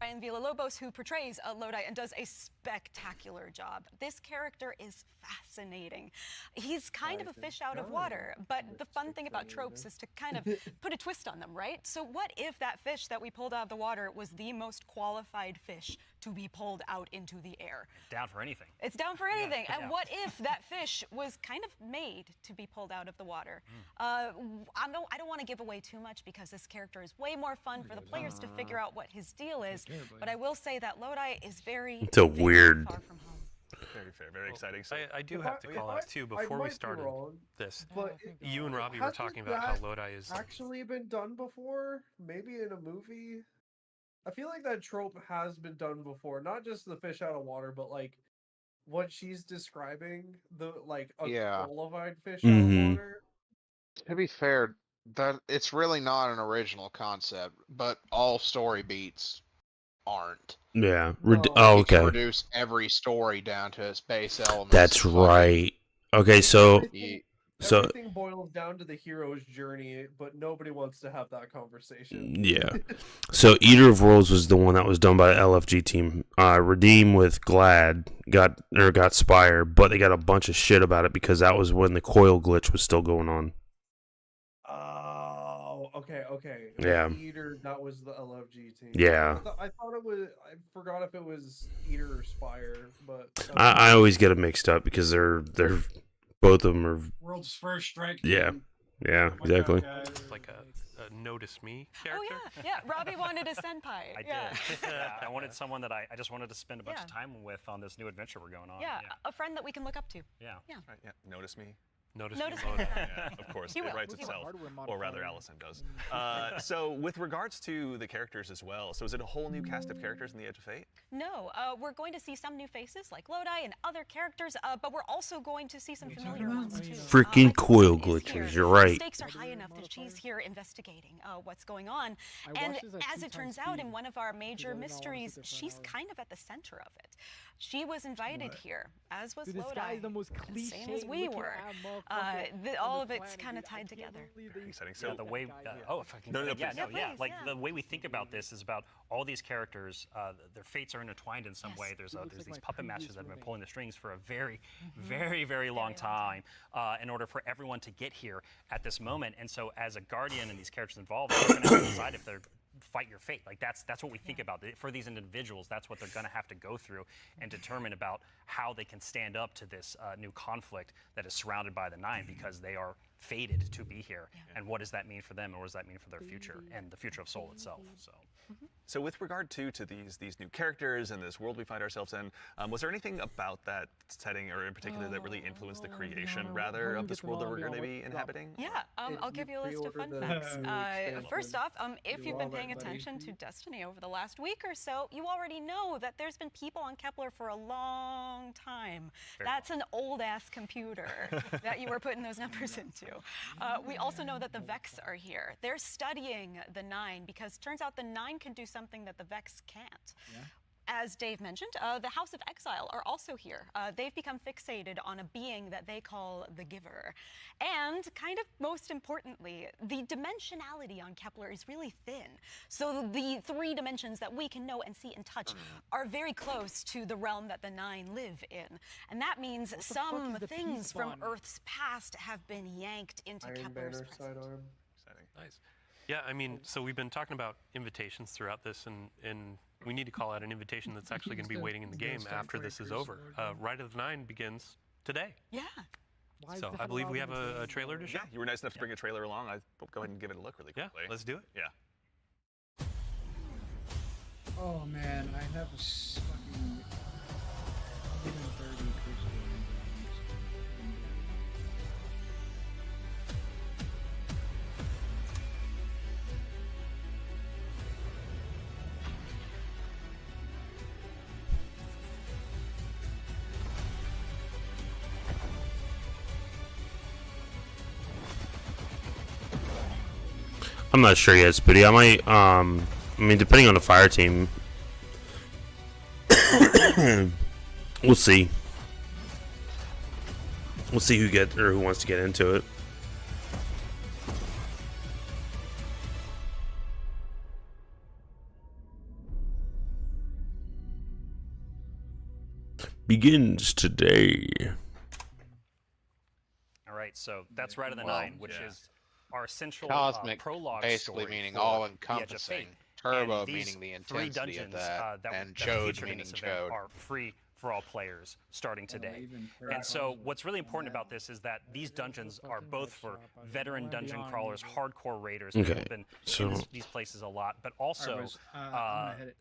Ryan Villalobos, who portrays Lodi and does a spectacular job. This character is fascinating. He's kind of a fish out of water, but the fun thing about tropes is to kind of put a twist on them, right? So what if that fish that we pulled out of the water was the most qualified fish to be pulled out into the air? Down for anything. It's down for anything. Yeah. And what if that fish was kind of made to be pulled out of the water? I don't want to give away too much because this character is way more fun for the players to figure out what his deal is. But I will say that Lodi is very, It's a weird. far from home. Very fair, very exciting. So I do have to call out too before we started this. But You and Robbie were hasn't talking about how that Lodi is actually been done before, maybe in a movie. I feel like that trope has been done before, not just the fish out of water, but like what she's describing, the like a qualified fish out of water. To be fair, that it's really not an original concept, but all story beats aren't. Yeah. You Okay. can reduce every story down to its base elements. That's right. Okay, so Everything boils down to the hero's journey, but nobody wants to have that conversation. yeah. So Eater of Worlds was the one that was done by the LFG team. Redeem with Glad got Spire, but they got a bunch of shit about it because that was when the coil glitch was still going on. Oh, okay. Yeah. Eater, that was the LFG team. Yeah. I thought it was. I forgot if it was Eater or Spire, but I always get them mixed up because they're both of them are World's first strike. Yeah. Yeah, exactly. like a notice me character. Oh yeah. Robbie wanted a senpai. I did. I wanted someone that I just wanted to spend a bunch of time with on this new adventure we're going on. Yeah, a friend that we can look up to. Yeah. Right, yeah. Notice me. Notice Notice me. me. Yeah, of course, He it will. writes He will. itself, or rather, Allison does. So, with regards to the characters as well, so is it a whole new cast of characters in the Edge of Fate? No, we're going to see some new faces like Lodi and other characters, but we're also going to see some familiar ones too. Freaking coil glitches, you're right. The stakes are high enough that she's here investigating what's going on. And as it turns out, in one of our major mysteries, she's kind of at the center of it. She was invited here, as was Lodi, the most same as we were. All of it's kind of tied together. Very exciting. So So the way, if I can, No, no, yeah, please. no, Yeah, yeah, please, like yeah. the way we think about this is about all these characters, their fates are intertwined in some way. There's these puppet masters that have been pulling the strings for a very, very long time in order for everyone to get here at this moment. And so, as a guardian and these characters involved, they're going to have to decide if they're fight your fate. Like that's what we think about. For these individuals, that's what they're going to have to go through and determine about how they can stand up to this new conflict that is surrounded by the Nine, because they are fated to be here, and what does that mean for them, and what does that mean for their future and the future of Seoul itself? So with regard to these new characters and this world we find ourselves in, was there anything about that setting or in particular that really influenced the creation, rather, of this world that we're going to be inhabiting? Yeah, I'll give you a list of fun facts. First off, if you've been paying attention to Destiny over the last week or so, you already know that there's been people on Kepler for a long time. That's an old-ass computer that you were putting those numbers into. We also know that the Vex are here. They're studying the Nine because it turns out the Nine can do something that the Vex can't. As Dave mentioned, the House of Exile are also here. They've become fixated on a being that they call the Giver. And kind of most importantly, the dimensionality on Kepler is really thin. So the 3 dimensions that we can know and see and touch are very close to the realm that the Nine live in. And that means some things from Earth's past have been yanked into Kepler's present. Nice. Yeah, I mean, so we've been talking about invitations throughout this, and we need to call out an invitation that's actually going to be waiting in the game after this is over. Ride of the Nine begins today. Yeah. So I believe we have a trailer to show. Yeah, you were nice enough to bring a trailer along. I'll go ahead and give it a look really quickly. Yeah, let's do it. Yeah. Oh man, I have a fucking 30 Crucible. I'm not sure yet, Spooty. I might, I mean, depending on the fire team, we'll see. We'll see who wants to get into it. Begins today. All right, so that's Ride of the Nine, which is our central Cosmic, prologue basically story meaning for all-encompassing. Turbo And these meaning the 3 intensity dungeons, of that, and that Chode featured in meaning this event Chode. are free for all players starting today. And so what's really important about this is that these dungeons are both for veteran dungeon crawlers, hardcore raiders who have been in these places a lot, but also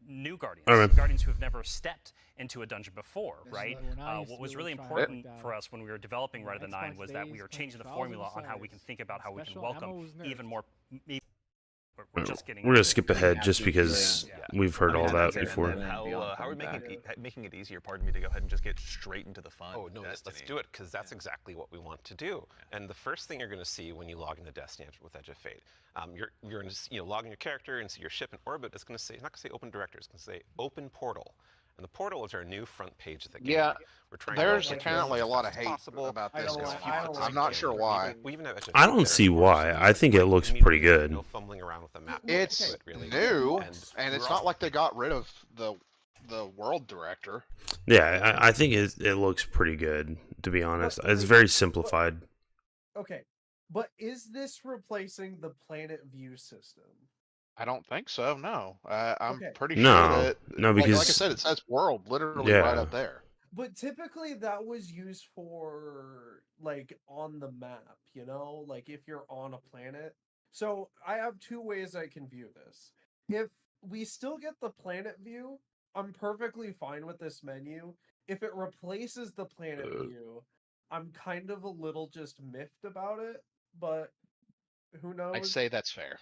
new Guardians, Guardians who have never stepped into a dungeon before, right? What was really important for us when we were developing Ride of the Nine was that we were changing the formula on how we can think about how we can welcome even more. We're just getting. We're gonna skip ahead just because we've heard all that before. How are we making it easier? Pardon me, to go ahead and just get straight into the fun. Oh no, let's do it, because that's exactly what we want to do. And the first thing you're going to see when you log into Destiny with Edge of Fate, you're going to log in your character and see your ship in orbit. It's going to say, it's not going to say Open Director. It's going to say Open Portal. And the portal is our new front page of the game. Yeah, we're trying there's to apparently a lot of hate about this. I'm not sure why. We even have I don't see why. I think it looks pretty good. No fumbling around with the map. It's new, and it's not like they got rid of the world director. Yeah, I think it looks pretty good, to be honest. It's very simplified. Okay, but is this replacing the planet view system? I don't think so. No, I'm pretty sure that. No, because like I said, it says world literally right up there. But typically that was used for like on the map, you know, like if you're on a planet. So I have 2 ways I can view this. If we still get the planet view, I'm perfectly fine with this menu. If it replaces the planet view, I'm kind of a little just miffed about it, but who knows? I'd say that's fair.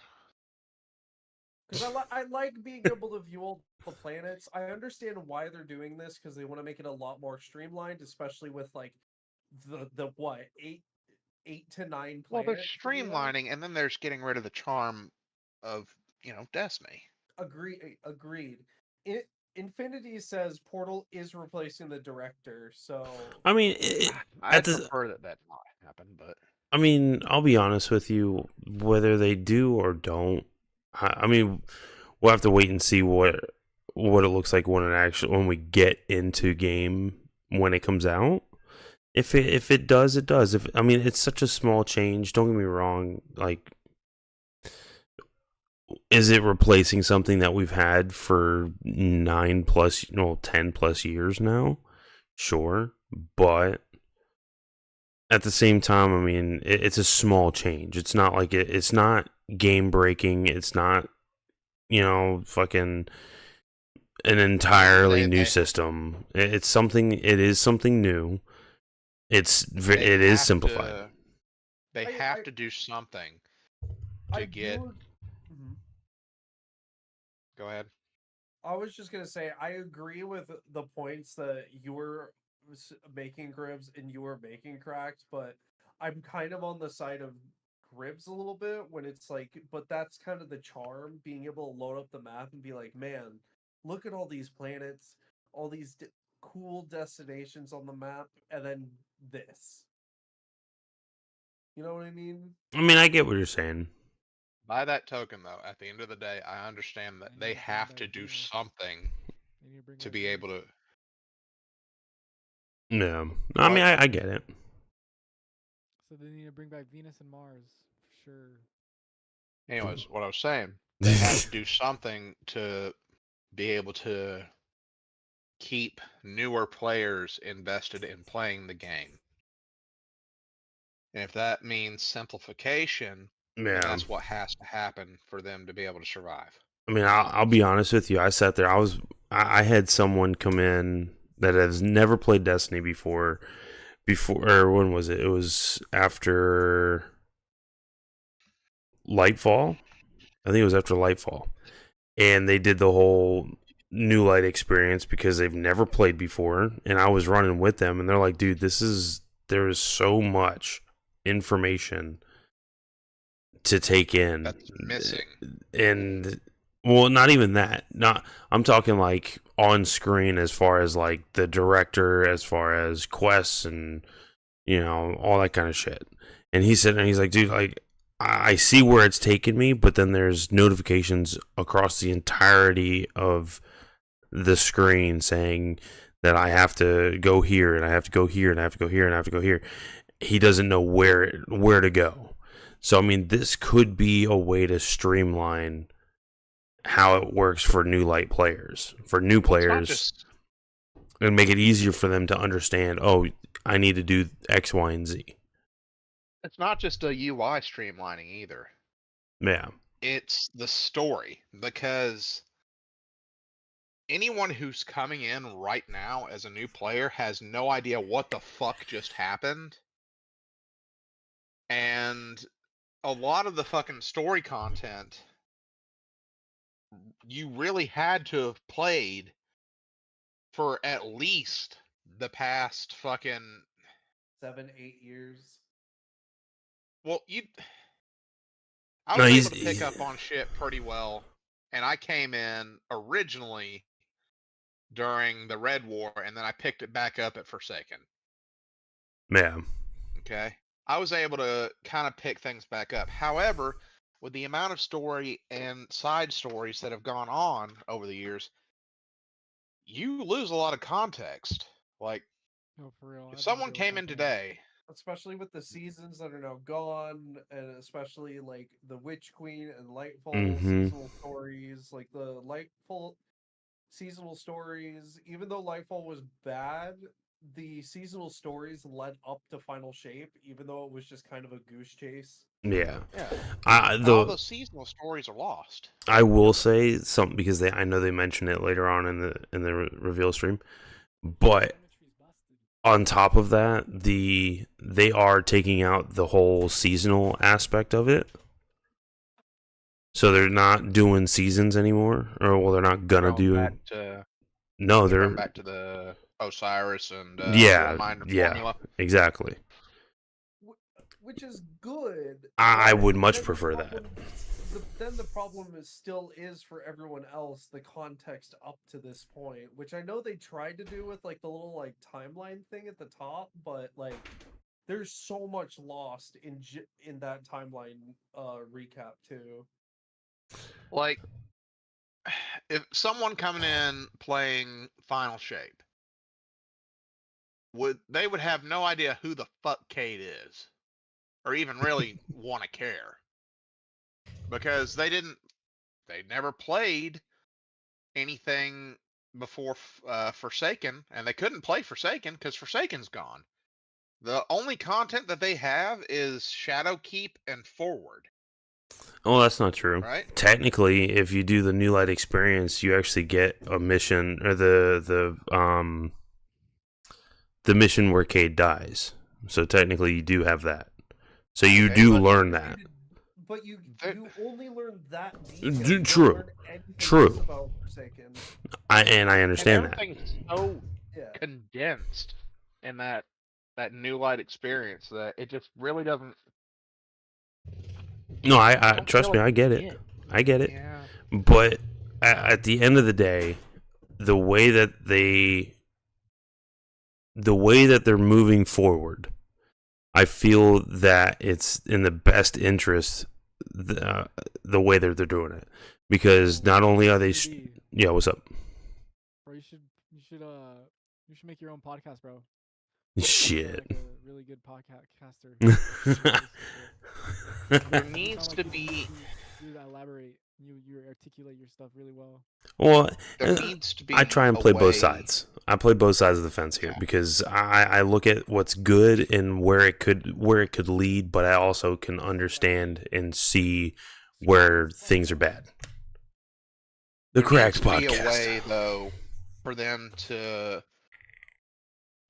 Because I like being able to view all the planets. I understand why they're doing this, because they want to make it a lot more streamlined, especially with like the what 8 to 9 planets. Well, there's streamlining, and then there's getting rid of the charm of Destiny. Agreed. Infinity says Portal is replacing the director, so I mean, I prefer that not happen, but I mean, I'll be honest with you, whether they do or don't. I mean, we'll have to wait and see what it looks like when we get into game when it comes out. If it does, it does. I mean, it's such a small change. Don't get me wrong. Like, is it replacing something that we've had for 10 plus years now? Sure, but at the same time, I mean, it's a small change. It's not like it's not game breaking. It's not, fucking an entirely new system. It's something. It is something new. It is simplified. They have to do something to get. Mhm. Go ahead. I was just gonna say I agree with the points that you were making, Gribbs, and you were making, Cracks, but I'm kind of on the side of Gribbs a little bit when it's like, but that's kind of the charm, being able to load up the map and be like, man, look at all these planets, all these cool destinations on the map, and then this. You know what I mean? I mean, I get what you're saying. By that token, though, at the end of the day, I understand that they have to do something to be able to. No, I mean, I get it. So they need to bring back Venus and Mars for sure. Anyways, what I was saying, they have to do something to be able to keep newer players invested in playing the game. And if that means simplification, then Yeah. that's what has to happen for them to be able to survive. I mean, I'll be honest with you. I sat there. I had someone come in that has never played Destiny before. Or when was it? It was after Lightfall. I think it was after Lightfall, and they did the whole New Light experience because they've never played before. And I was running with them, and they're like, "Dude, there is so much information to take in that's missing." And well, not even that. Not I'm talking like on screen as far as like the director, as far as quests and all that kind of shit. And he said, and he's like, dude, like I see where it's taken me, but then there's notifications across the entirety of the screen saying that I have to go here and I have to go here and I have to go here and I have to go here. He doesn't know where to go. So I mean, this could be a way to streamline how it works for new light players, for new players, and make it easier for them to understand. Oh, I need to do X, Y, and Z. It's not just a UI streamlining either. Yeah, it's the story, because anyone who's coming in right now as a new player has no idea what the fuck just happened. And a lot of the fucking story content you really had to have played for at least the past fucking 7-8 years. Well, I was able to pick up on shit pretty well, and I came in originally during the Red War, and then I picked it back up at Forsaken. Yeah. Okay. I was able to kind of pick things back up. However, with the amount of story and side stories that have gone on over the years, you lose a lot of context. Like, no, for real. if someone came in today, especially with the seasons that are now gone, and especially like the Witch Queen and Lightfall seasonal stories, like the Lightfall seasonal stories, even though Lightfall was bad, the seasonal stories led up to Final Shape, even though it was just kind of a goose chase. Yeah. all those seasonal stories are lost. I will say something because I know they mention it later on in the reveal stream, but on top of that, they are taking out the whole seasonal aspect of it. So they're not doing seasons anymore, or well, they're not gonna do. No, they're going back to the Osiris and Reminder formula. Exactly. Which is good. I would much prefer that. Then the problem still is for everyone else the context up to this point, which I know they tried to do with like the little like timeline thing at the top, but like there's so much lost in that timeline recap too. Like, if someone coming in playing Final Shape they would have no idea who the fuck Kate is, or even really want to care, because they never played anything before Forsaken, and they couldn't play Forsaken because Forsaken's gone. The only content that they have is Shadowkeep and Forward. Oh, that's not true. Right? Technically, if you do the New Light experience, you actually get a mission or the mission where Cade dies. So technically, you do have that. So you do learn that. But you only learn that D- detail. You true. don't learn anything True. else about Forsaken. I understand and that. everything's so Yeah. condensed in that New Light experience that it just really doesn't. No, I don't trust feel me, like I get it. it. I get it. Yeah. But at the end of the day, the way that they're moving forward, I feel that it's in the best interest the way that they're doing it, because not only are they yeah, what's up? Bro, you should make your own podcast, bro. Shit. Like a really good podcaster. There needs to be. You elaborate. You articulate your stuff really well. Well, There needs to be I try and a play both way- sides. I play both sides of the fence here because I look at what's good and where it could lead, but I also can understand and see where things are bad. The There Cracks needs to be Podcast. a way, though, for them to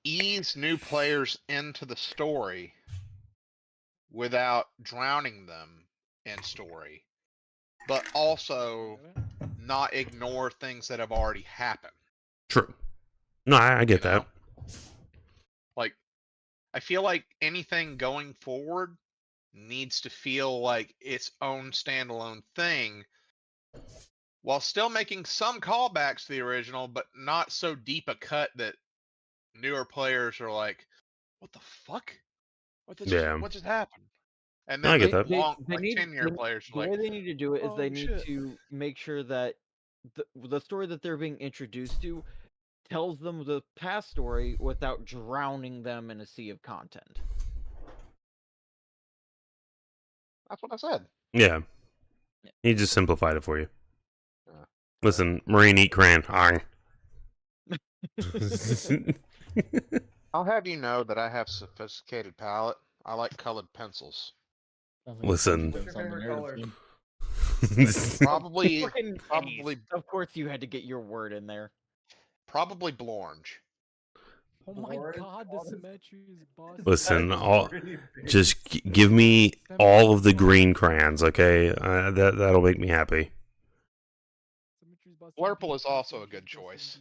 ease new players into the story without drowning them in story, but also not ignore things that have already happened. True. No, I get that. Like, I feel like anything going forward needs to feel like its own standalone thing, while still making some callbacks to the original, but not so deep a cut that newer players are like, "What the fuck? What just happened?" And No, then I get the that. long, They like need 10-year players the are way like, they need to do it is they "Oh, need shit." to make sure that the story that they're being introduced to tells them the past story without drowning them in a sea of content. That's what I said. Yeah. He just simplified it for you. Listen, Marine eat cran. Arng. I'll have you know that I have sophisticated palate. I like colored pencils. Listen. What's your favorite color? Probably, Fucking probably, idiots. Of course you had to get your word in there. probably Blorange. Oh my god, the symmetry is busted. Listen, just give me all of the green crayons, okay? That'll make me happy. Blurple is also a good choice.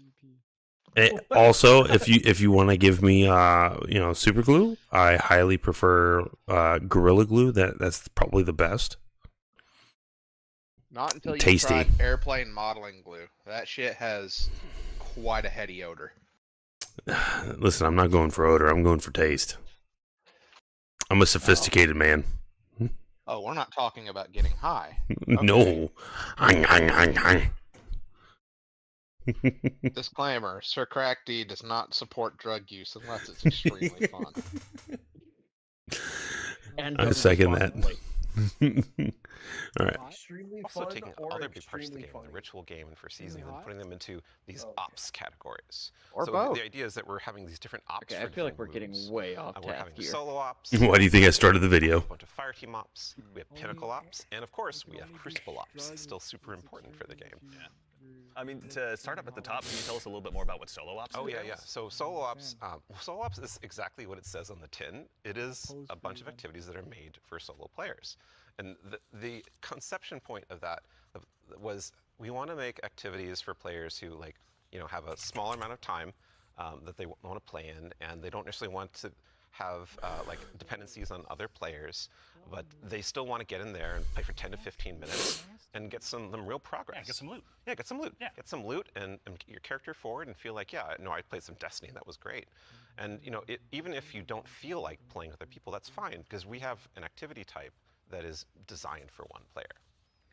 Also, if you want to give me super glue, I highly prefer Gorilla Glue. That's probably the best. Not until you Tasty. tried airplane modeling glue. That shit has quite a heady odor. Listen, I'm not going for odor. I'm going for taste. I'm a sophisticated man. Oh, we're not talking about getting high. No. Disclaimer: Sir Crack D does not support drug use unless it's extremely fun. And I second that. All right. Extremely Also fun taking or other big parts of the extremely game, funny? the ritual game and first season, and putting them into these Oh, okay. ops categories. Or so both. The idea is that we're having these different ops. Okay, for I feel like different we're getting moves. way off We're task having here. solo ops. Why do you think I started the video? A bunch of fire team ops. We have pinnacle ops, and of course we have crucible ops. Still super important for the game. Yeah. I mean, to start up at the top, can you tell us a little bit more about what solo ops Oh is? yeah. So solo ops is exactly what it says on the tin. It is a bunch of activities that are made for solo players, and the conception point of that was we want to make activities for players who have a smaller amount of time that they want to play in, and they don't necessarily want to have dependencies on other players, but they still want to get in there and play for 10 to 15 minutes and get some real progress. Yeah, get some loot. Yeah, get some loot. Yeah. Get some loot and get your character forward and feel like, I played some Destiny, that was great. And even if you don't feel like playing with other people, that's fine, because we have an activity type that is designed for one player.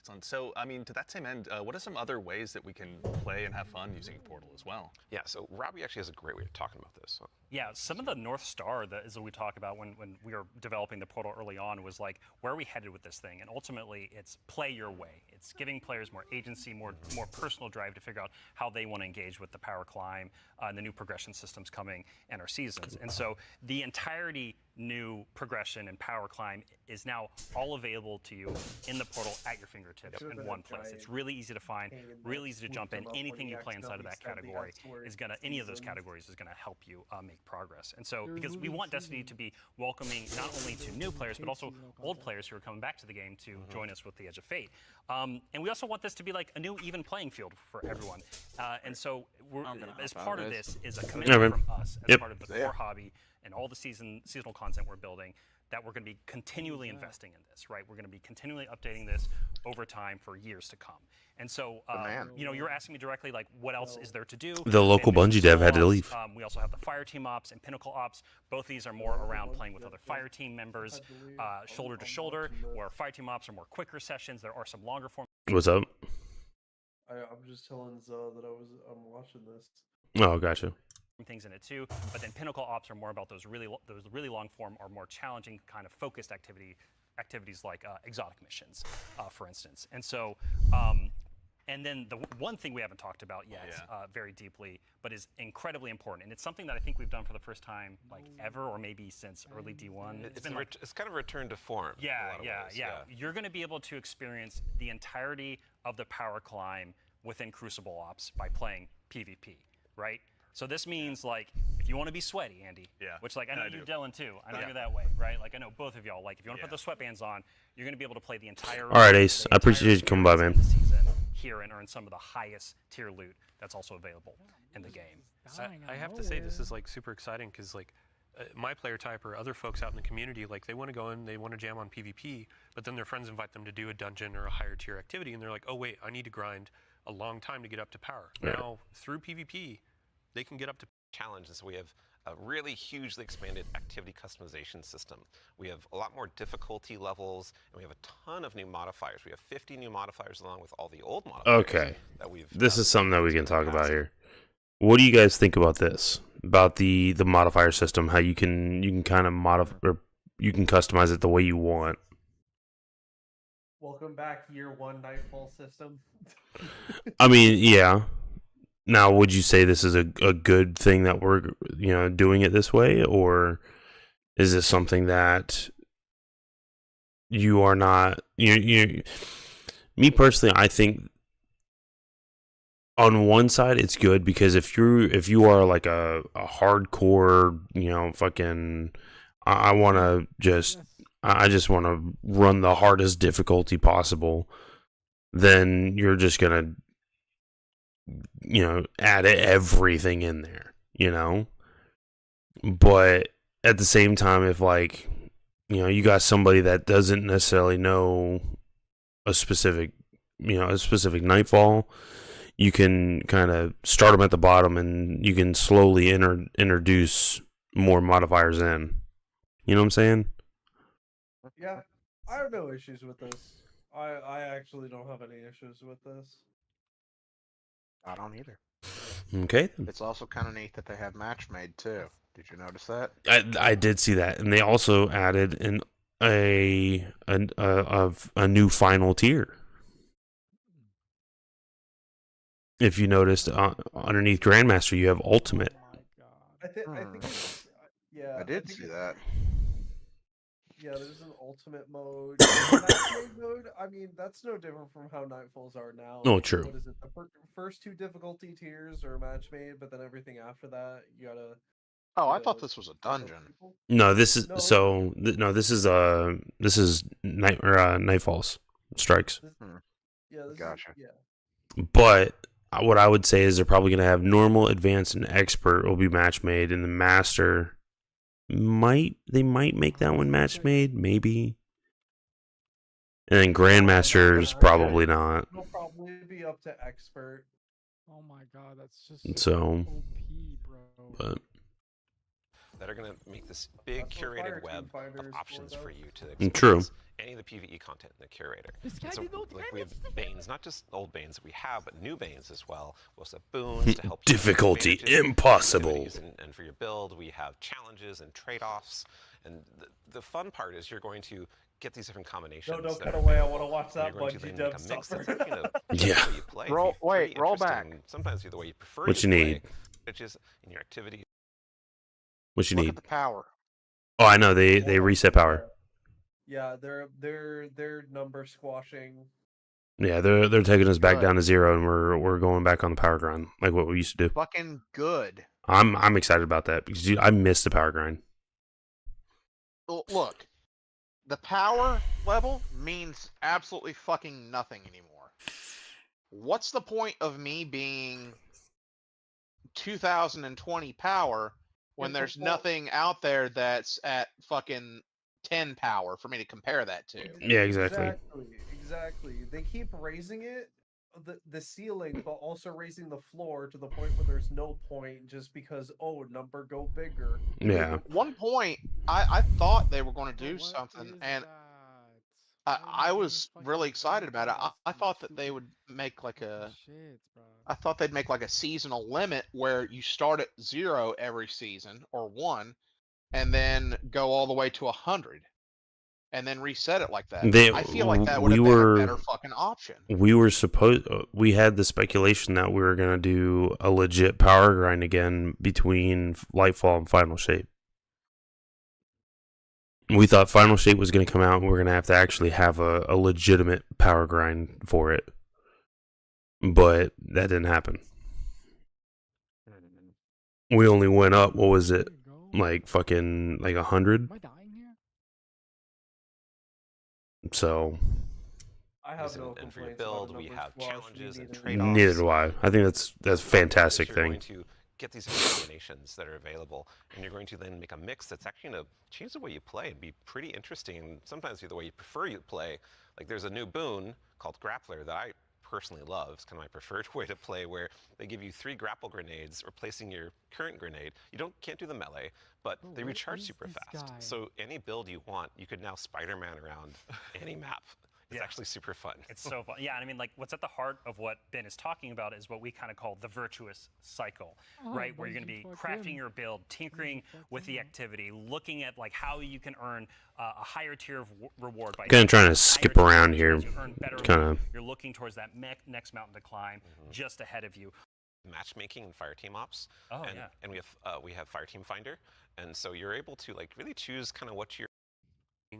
Excellent. So, I mean, to that same end, what are some other ways that we can play and have fun using Portal as well? Yeah, so Robbie actually has a great way of talking about this. So. Yeah, some of the North Star that is what we talk about when we were developing the Portal early on was like, where are we headed with this thing? And ultimately, it's play your way. It's giving players more agency, more personal drive to figure out how they want to engage with the power climb and the new progression systems coming and our seasons. And so the entirety new progression and power climb is now all available to you in the Portal at your fingertips in one place. It's really easy to find, really easy to jump in. Anything you play inside of that category is gonna, any of those categories is gonna help you make progress. And so, because we want Destiny to be welcoming not only to new players, but also old players who are coming back to the game to join us with the Edge of Fate. And we also want this to be like a new even playing field for everyone. And so, as part of this is a commitment from us as part of the core hobby and all the seasonal content we're building, that we're going to be continually investing in this, right? We're going to be continually updating this over time for years to come. And so, you know, you're asking me directly, like, what else is there to do? The local Bungie dev had to leave. We also have the Fire Team Ops and Pinnacle Ops. Both these are more around playing with other Fire Team members, shoulder to shoulder, where Fire Team Ops are more quicker sessions. There are some longer form. What's up? I'm just telling Zoe that I'm watching this. Oh, gotcha. Things in it too, but then Pinnacle Ops are more about those really long form or more challenging kind of focused activities like exotic missions, for instance. And so, and then the one thing we haven't talked about yet very deeply, but is incredibly important, and it's something that I think we've done for the first time like ever, or maybe since early D1. It's been it's kind of a return to form. Yeah. You're going to be able to experience the entirety of the power climb within Crucible Ops by playing PvP, right? So this means, like, if you want to be sweaty, Andy, which, like, I know you're Dylan too. I know you're that way, right? Like, I know both of y'all. Like, if you want to put those sweatbands on, you're going to be able to play the entire. All right, Ace. I appreciate you coming by, man. Season here and earn some of the highest tier loot that's also available in the game. I have to say, this is like super exciting because like my player type or other folks out in the community, like they want to go in, they want to jam on PvP, but then their friends invite them to do a dungeon or a higher tier activity, and they're like, oh wait, I need to grind a long time to get up to power. Now through PvP. They can get up to challenge, and so we have a really hugely expanded activity customization system. We have a lot more difficulty levels, and we have a ton of new modifiers. We have 50 new modifiers along with all the old modifiers. Okay. That we've. This is something that we can talk about here. What do you guys think about this? About the modifier system? How you can kind of modify, or you can customize it the way you want. Welcome back, year one Nightfall system. I mean, yeah. Now, would you say this is a good thing that we're doing it this way, or is this something that you are not? Me personally, I think on one side it's good because if you are like a hardcore, fucking, I just want to run the hardest difficulty possible, then you're just gonna add everything in there, but at the same time, if like, you got somebody that doesn't necessarily know a specific Nightfall, you can kind of start them at the bottom and you can slowly introduce more modifiers in. You know what I'm saying? Yeah, I have no issues with this. I actually don't have any issues with this. I don't either. Okay. It's also kind of neat that they have match made too. Did you notice that? I did see that, and they also added a new final tier. If you noticed, underneath Grandmaster, you have Ultimate. I think it's, yeah. I did see that. Yeah, there's an ultimate mode. Match mode, I mean, that's no different from how Nightfalls are now. Oh, true. What is it? The first two difficulty tiers are match made, but then everything after that, you gotta. Oh, I thought this was a dungeon. No, this is this is Nightfalls Strikes. Yeah, gotcha. But what I would say is they're probably gonna have normal, advanced, and expert will be match made, and the master might make that one match made, maybe. And then Grandmaster's probably not. It'll probably be up to expert. Oh my god, that's just So, OP, bro. but that are going to make this big That's what Fire curated web Team Finder of is options for, for though. you to True. experience any of the PvE content in the curator. This guy And so, did no like, we have damage. Banes, not just old Banes that we have, but new Banes as well. We also have boons to help you with Difficulty advantages and impossible. activities and for your build. We have challenges and trade-offs. And the fun part is you're going to get these different combinations. No, don't that cut are away. I available, want to watch and that you're going to Bungie then make dev a mix suffer. that's actually going to Yeah. the way you play. Roll- be pretty wait, roll interesting, back. Sometimes be the way you prefer What to you play, need? which is in your activity. What you Look need? at the power. Oh, I know they reset power. Yeah, they're number squashing. Yeah, they're taking us back Good. down to 0, and we're going back on the power grind like what we used to do. Fucking good. I'm excited about that because I missed the power grind. Look, the power level means absolutely fucking nothing anymore. What's the point of me being 2020 power when It's a there's full- nothing out there that's at fucking 10 power for me to compare that to? Yeah, exactly. Exactly. They keep raising it, the ceiling, but also raising the floor to the point where there's no point just because number go bigger. Yeah. At one point, I thought they were going to do something, and I was really excited about it. I thought that they would make like I thought they'd make like a seasonal limit where you start at 0 every season or 1, and then go all the way to 100, and then reset it like that. I feel like that would have been a better fucking option. We had the speculation that we were gonna do a legit power grind again between Lightfall and Final Shape. We thought Final Shape was going to come out and we're going to have to actually have a legitimate power grind for it. But that didn't happen. We only went up, what was it? Like fucking, like 100? So... I have no and for your complaints about build, we number have squash. challenges and Neither trade-offs. Neither do I. I think that's a fantastic You're thing. going to get these different combinations that are available, and you're going to then make a mix that's actually going to change the way you play and be pretty interesting, and sometimes be the way you prefer you play. Like there's a new boon called Grappler that I personally love. It's kind of my preferred way to play, where they give you 3 grapple grenades, replacing your current grenade. You can't do the melee, but they recharge super fast. guy? So any build you want, you could now Spider-Man around any map. It's actually super fun. It's so fun. Yeah, and I mean, like, what's at the heart of what Ben is talking about is what we kind of call the virtuous cycle, right? Where you're going to be crafting your build, tinkering with the activity, looking at like how you can earn a higher tier of reward by Kind of trying to higher skip tier around as here. you earn better Kind loot. of. You're looking towards that next mountain to climb just ahead of you. Matchmaking and fire team ops. Oh, and, yeah. And we have fire team finder, and so you're able to like really choose kind of what you're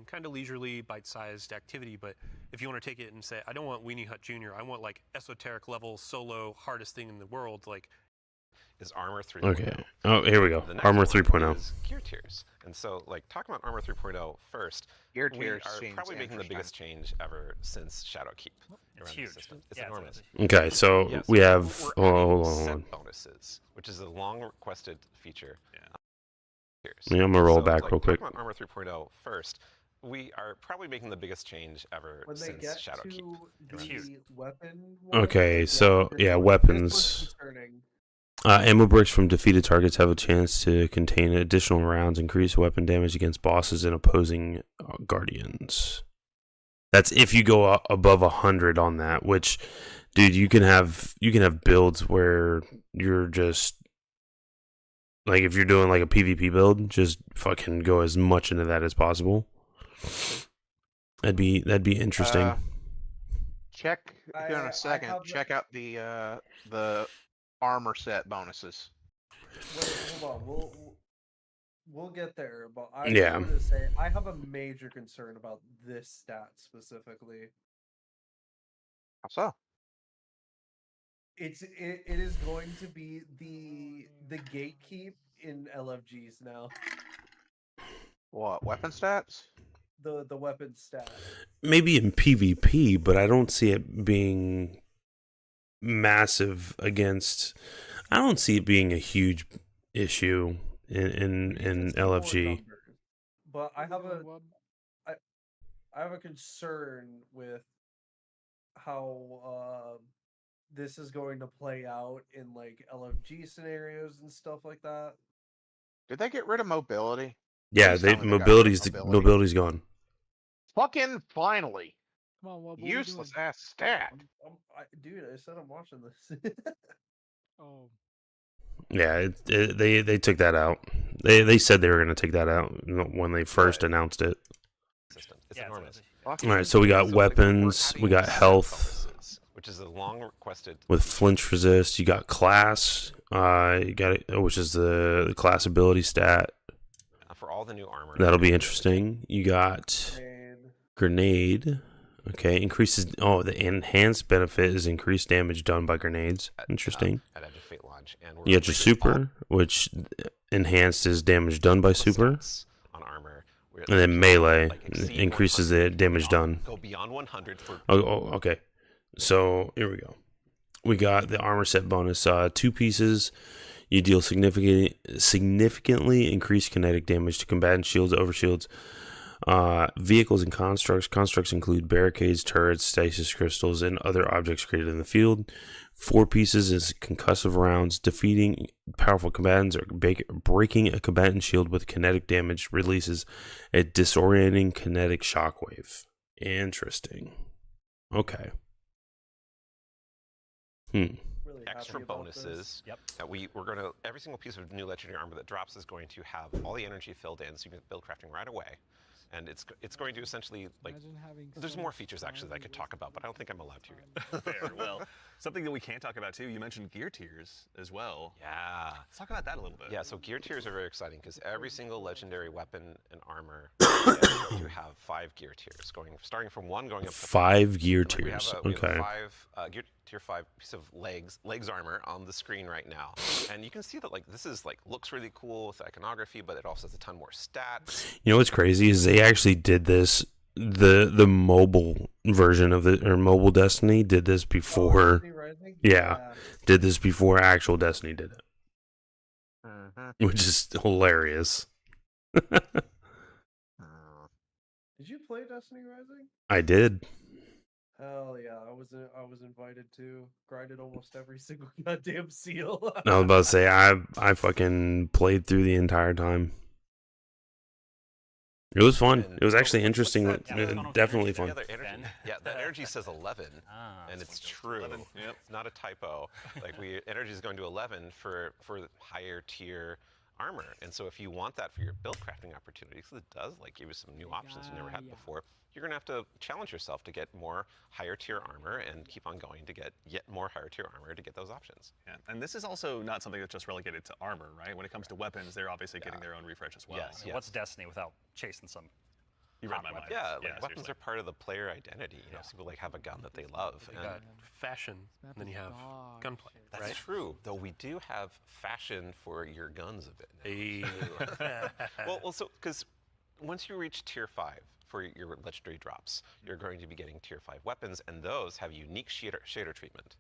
kind of leisurely, bite-sized activity. But if you want to take it and say, I don't want Weenie Hut Jr., I want like esoteric level solo hardest thing in the world, like is Armor 3.0. Okay. Oh, here we go. The next Armor one 3.0. is gear tiers. And so, like, talking about Armor 3.0 first, Gear we tiers are seems probably making the interesting. biggest change ever since Shadowkeep. It's around the huge. system. It's Yeah, enormous. Okay, so Yes, we have... we're adding hold set on. bonuses, which is a long-requested feature. Tiers. Yeah, I'm going to roll So, back like, real quick. Talking about Armor 3.0 first, we are probably making the biggest change ever When they since get Shadowkeep. to Around the this- weapon one, Okay, so, yeah, this was weapons. concerning. Ammo bricks from defeated targets have a chance to contain additional rounds, increase weapon damage against bosses and opposing guardians. That's if you go above 100 on that, which, dude, you can have builds where you're just like, if you're doing like a PvP build, just fucking go as much into that as possible. That'd be interesting. Check here in I a second. have Check out the armor set bonuses. Wait, hold on. We'll get there, but I Yeah. just wanted to say I have a major concern about this stat specifically. How so? It is going to be the gatekeep in LFGs now. What, weapon stats? The weapon stat. Maybe in PvP, but I don't see it being massive against. I don't see it being a huge issue in LFG. But I have a concern with how this is going to play out in like LFG scenarios and stuff like that. Did they get rid of mobility? Yeah, Please tell me they got rid of mobility's gone. Fucking finally. Come on, what are we Useless doing? ass stat. Dude, I said I'm watching this. Oh, Yeah, they took that out. They said they were going to take that out when they first announced it. It's enormous. All right, so we got weapons, we got health, which is a long requested with flinch resist. You got class, you got it, which is the class ability stat. For all the new armor. That'll be interesting. You got grenade. Okay, increases. Oh, the enhanced benefit is increased damage done by grenades. Interesting. At Edge of Fate launch, and You got your super, which enhanced is damage done by super. On armor. And then melee increases the damage done. Go beyond 100 for. Oh, okay. So here we go. We got the armor set bonus. 2 pieces. You deal significantly increased kinetic damage to combatant shields, overshields, vehicles, and constructs. Constructs include barricades, turrets, stasis crystals, and other objects created in the field. 4 pieces is concussive rounds. Defeating powerful combatants or breaking a combatant shield with kinetic damage releases a disorienting kinetic shockwave. Interesting. Okay. Extra bonuses. Yep. That we're going to, every single piece of new legendary armor that drops is going to have all the energy filled in, so you can build crafting right away. And it's going to essentially, like, there's more features actually that I could talk about, but I don't think I'm allowed to. Fair. Well, something that we can talk about too, you mentioned gear tiers as well. Yeah. Let's talk about that a little bit. Yeah, so gear tiers are very exciting because every single legendary weapon and armor is going to have 5 gear tiers, starting from 1 going up to 5 gear So, like, tiers. we have Okay. 5 tier 5 piece of legs armor on the screen right now, and you can see that like this is like looks really cool with iconography, but it also has a ton more stats. You know what's crazy is they actually did this. The mobile version of mobile Destiny did this before. Destiny Rising? Yeah, did this before actual Destiny did it, which is hilarious. Did you play Destiny Rising? I did. Hell yeah, I was invited to. Grinded almost every single goddamn seal. I was about to say I fucking played through the entire time. It was fun. It was actually interesting. Definitely fun. Yeah, that energy says 11, and it's true. Yep. It's not a typo. Like energy is going to 11 for higher tier armor, and so if you want that for your build crafting opportunities, it does like give you some new options you never had before. You're gonna have to challenge yourself to get more higher tier armor and keep on going to get yet more higher tier armor to get those options. Yeah, and this is also not something that's just relegated to armor, right? When it comes to weapons, they're obviously getting their own refresh as well. Yes. What's Destiny without chasing some? You read my mind. Yeah, like weapons seriously. are part of the player identity. You know, some people like have a gun that they love. You got fashion, and then you have gunplay. That's right? true. Though we do have fashion for your guns a bit now. Hey. well, so because once you reach tier 5 for your legendary drops, you're going to be getting tier 5 weapons, and those have unique shader treatment.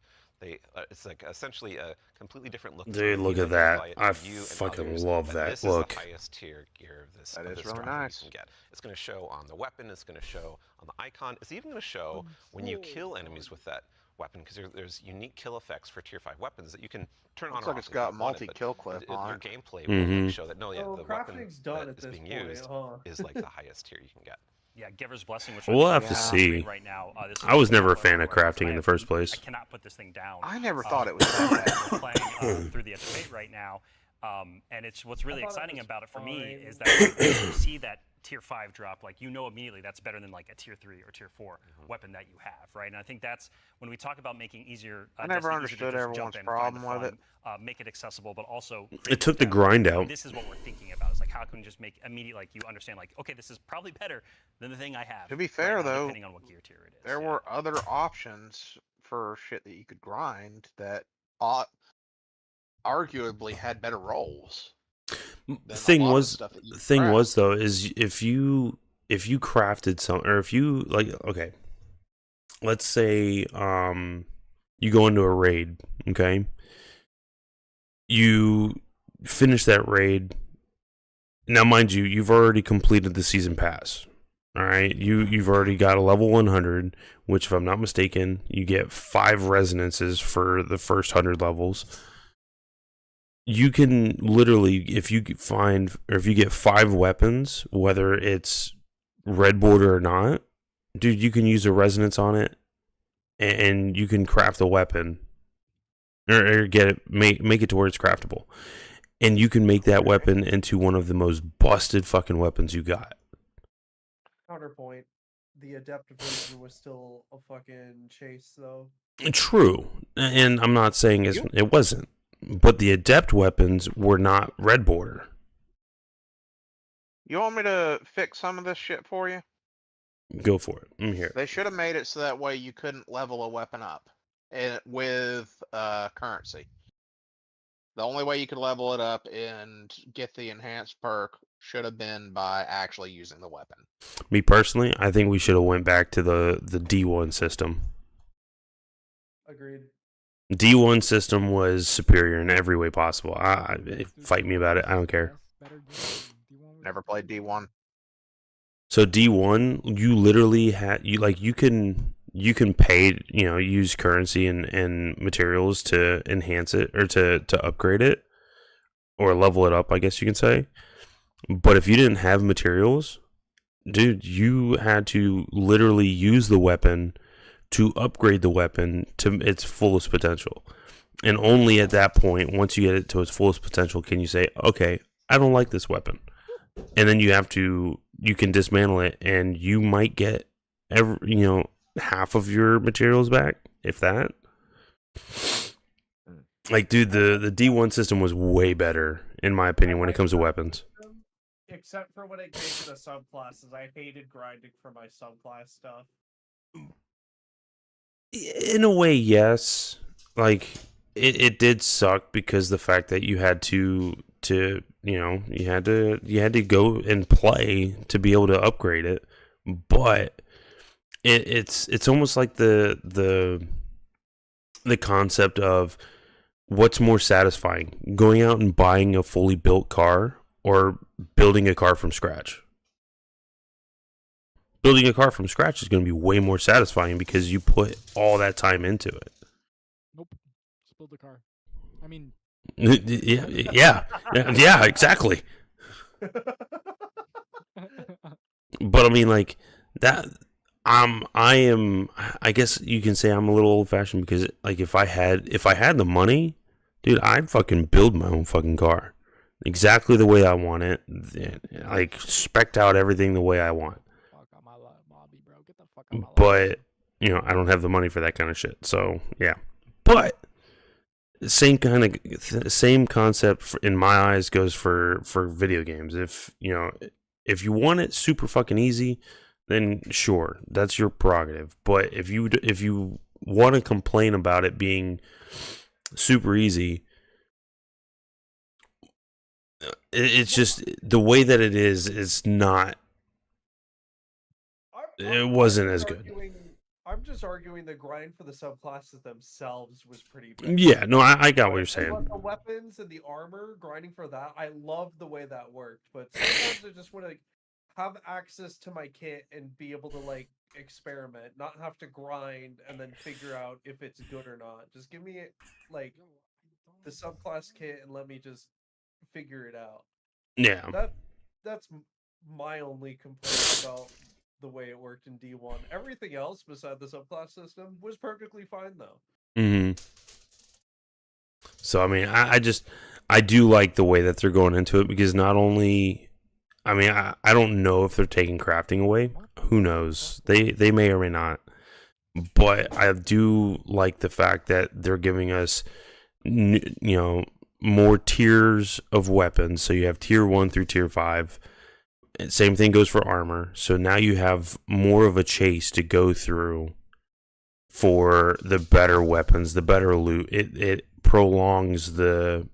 It's like essentially a completely different look. Dude, look at that! I fucking love that this look. Is the highest tier gear of this. That of is this really drop that nice. you can get. It's going to show on the weapon. It's going to show on the icon. It's even going to show when you kill enemies with that weapon, because there's unique kill effects for tier 5 weapons that you can turn on. Looks or like off it's if got you want it, but multi-kill clip on your it. gameplay will like, show that the weapon crafting's done that at is this being point, used huh? is like the highest tier you can get. Yeah, Giver's Blessing, which We'll we're have to see. right now. This is I was never a download fan of hardware, crafting in I the first place. I cannot put this thing down. I never thought it was that bad. We're playing through the Edge of Fate right now, and it's what's really exciting about it for me is that when you see that tier 5 drop, like immediately that's better than like a tier 3 or tier 4 weapon that you have, right? And I think that's when we talk about making easier. I never Destiny easier to understood just jump everyone's in, problem find the with fun, make it accessible, but also It took the grind out. This is what we're thinking about. It's like how can we just make immediate, like you understand, like okay, this is probably better than the thing I have. To be fair, right now, though, depending on what gear tier it is. there were other options for shit that you could grind that arguably had better rolls. The thing was though is if you crafted some, or if you like, okay, let's say you go into a raid, okay, you finish that raid. Now, mind you, you've already completed the season pass. All right, you've already got a level 100, which, if I'm not mistaken, you get 5 resonances for the first 100 levels. you can literally, if you find, or if you get 5 weapons, whether it's red border or not, dude, you can use a resonance on it, and you can craft a weapon, or get it, make it to where it's craftable, and you can make that weapon into one of the most busted fucking weapons you got. Counterpoint: the adept version was still a fucking chase, though. True, and I'm not saying it wasn't, but the adept weapons were not red border. You want me to fix some of this shit for you? Go for it. I'm here. They should have made it so that way you couldn't level a weapon up with currency. The only way you could level it up and get the enhanced perk should have been by actually using the weapon. Me personally, I think we should have went back to the D1 system. Agreed. D1 system was superior in every way possible. Fight me about it. I don't care. Never played D1. So D1, you literally you can pay, use currency and materials to enhance it, or to upgrade it, or level it up, I guess you can say. But if you didn't have materials, dude, you had to literally use the weapon to upgrade the weapon to its fullest potential. And only at that point, once you get it to its fullest potential, can you say, okay, I don't like this weapon. And then you can dismantle it, and you might get half of your materials back, if that. Like, dude, the D1 system was way better, in my opinion, when it comes to weapons. Except for when it came to the subclasses, I hated grinding for my subclass stuff. In a way, yes. Like, it did suck, because the fact that you had to you had to go and play to be able to upgrade it. But it's almost like the concept of what's more satisfying, going out and buying a fully built car or building a car from scratch. Building a car from scratch is going to be way more satisfying because you put all that time into it. Nope. Just build the car. I mean, yeah, exactly. But I mean, like that. I guess you can say I'm a little old fashioned, because like if I had the money, dude, I'd fucking build my own fucking car exactly the way I want it, like spec'd out everything the way I want. But I don't have the money for that kind of shit. So yeah, but same concept in my eyes goes for video games. If you want it super fucking easy, then sure, that's your prerogative. But if you want to complain about it being super easy, it's just the way that it is not. It wasn't as good. I'm just arguing the grind for the subclasses themselves was pretty bad. Yeah, no, I got what you're saying. But the weapons and the armor, grinding for that, I love the way that worked. But sometimes I just want to have access to my kit and be able to experiment, not have to grind and then figure out if it's good or not. Just give me the subclass kit and let me just figure it out. Yeah. That's my only complaint about the way it worked in D1. Everything else beside the subclass system was perfectly fine, though. Mm-hmm. So I mean, I do like the way that they're going into it, because not only, I mean, I don't know if they're taking crafting away. Who knows? They may or may not. But I do like the fact that they're giving us, more tiers of weapons. So you have tier 1 through tier 5. Same thing goes for armor. So now you have more of a chase to go through for the better weapons, the better loot. It prolongs the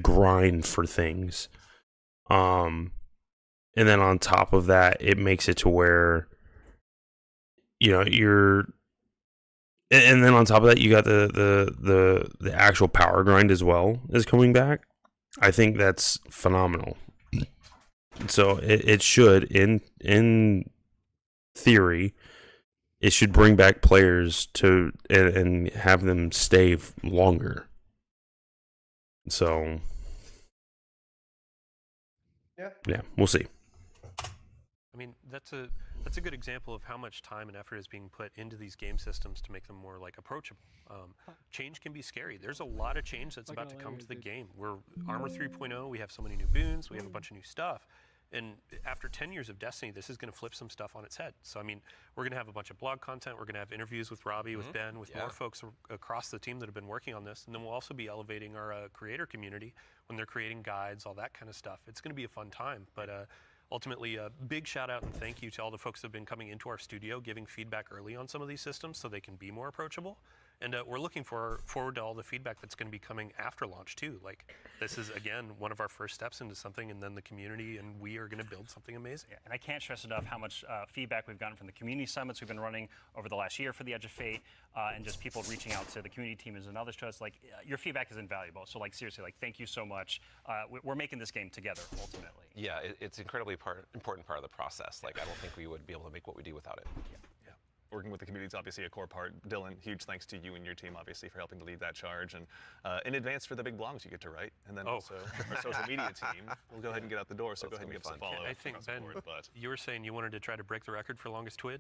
grind for things. And then on top of that, it makes it to where you're, and then on top of that, you got the actual power grind as well is coming back. I think that's phenomenal. So it should, in theory, it should bring back players to and have them stay longer. So Yeah, we'll see. I mean, that's a good example of how much time and effort is being put into these game systems to make them more like approachable. Change can be scary. There's a lot of change that's about to come to the game. We're Armor 3.0. We have so many new boons. We have a bunch of new stuff. And after 10 years of Destiny, this is going to flip some stuff on its head. So, I mean, we're going to have a bunch of blog content. We're going to have interviews with Robbie, with Ben, with more folks across the team that have been working on this. And then we'll also be elevating our creator community when they're creating guides, all that kind of stuff. It's going to be a fun time. But ultimately, a big shout out and thank you to all the folks that have been coming into our studio, giving feedback early on some of these systems so they can be more approachable. And we're looking forward to all the feedback that's going to be coming after launch too. Like, this is again one of our first steps into something, and then the community and we are going to build something amazing. Yeah, and I can't stress enough how much feedback we've gotten from the community summits we've been running over the last year for the Edge of Fate, and just people reaching out to the community teams and others to us. Like, your feedback is invaluable. So, like, seriously, like, thank you so much. We're making this game together ultimately. Yeah, it's incredibly important part of the process. Like, I don't think we would be able to make what we do without it. Yeah. Working with the community is obviously a core part. Dylan, huge thanks to you and your team, obviously, for helping to lead that charge. And in advance for the big blogs you get to write. And then also our social media team will go ahead and get out the door. So go ahead and give us a follow. I think, Ben, you were saying you wanted to try to break the record for longest twid?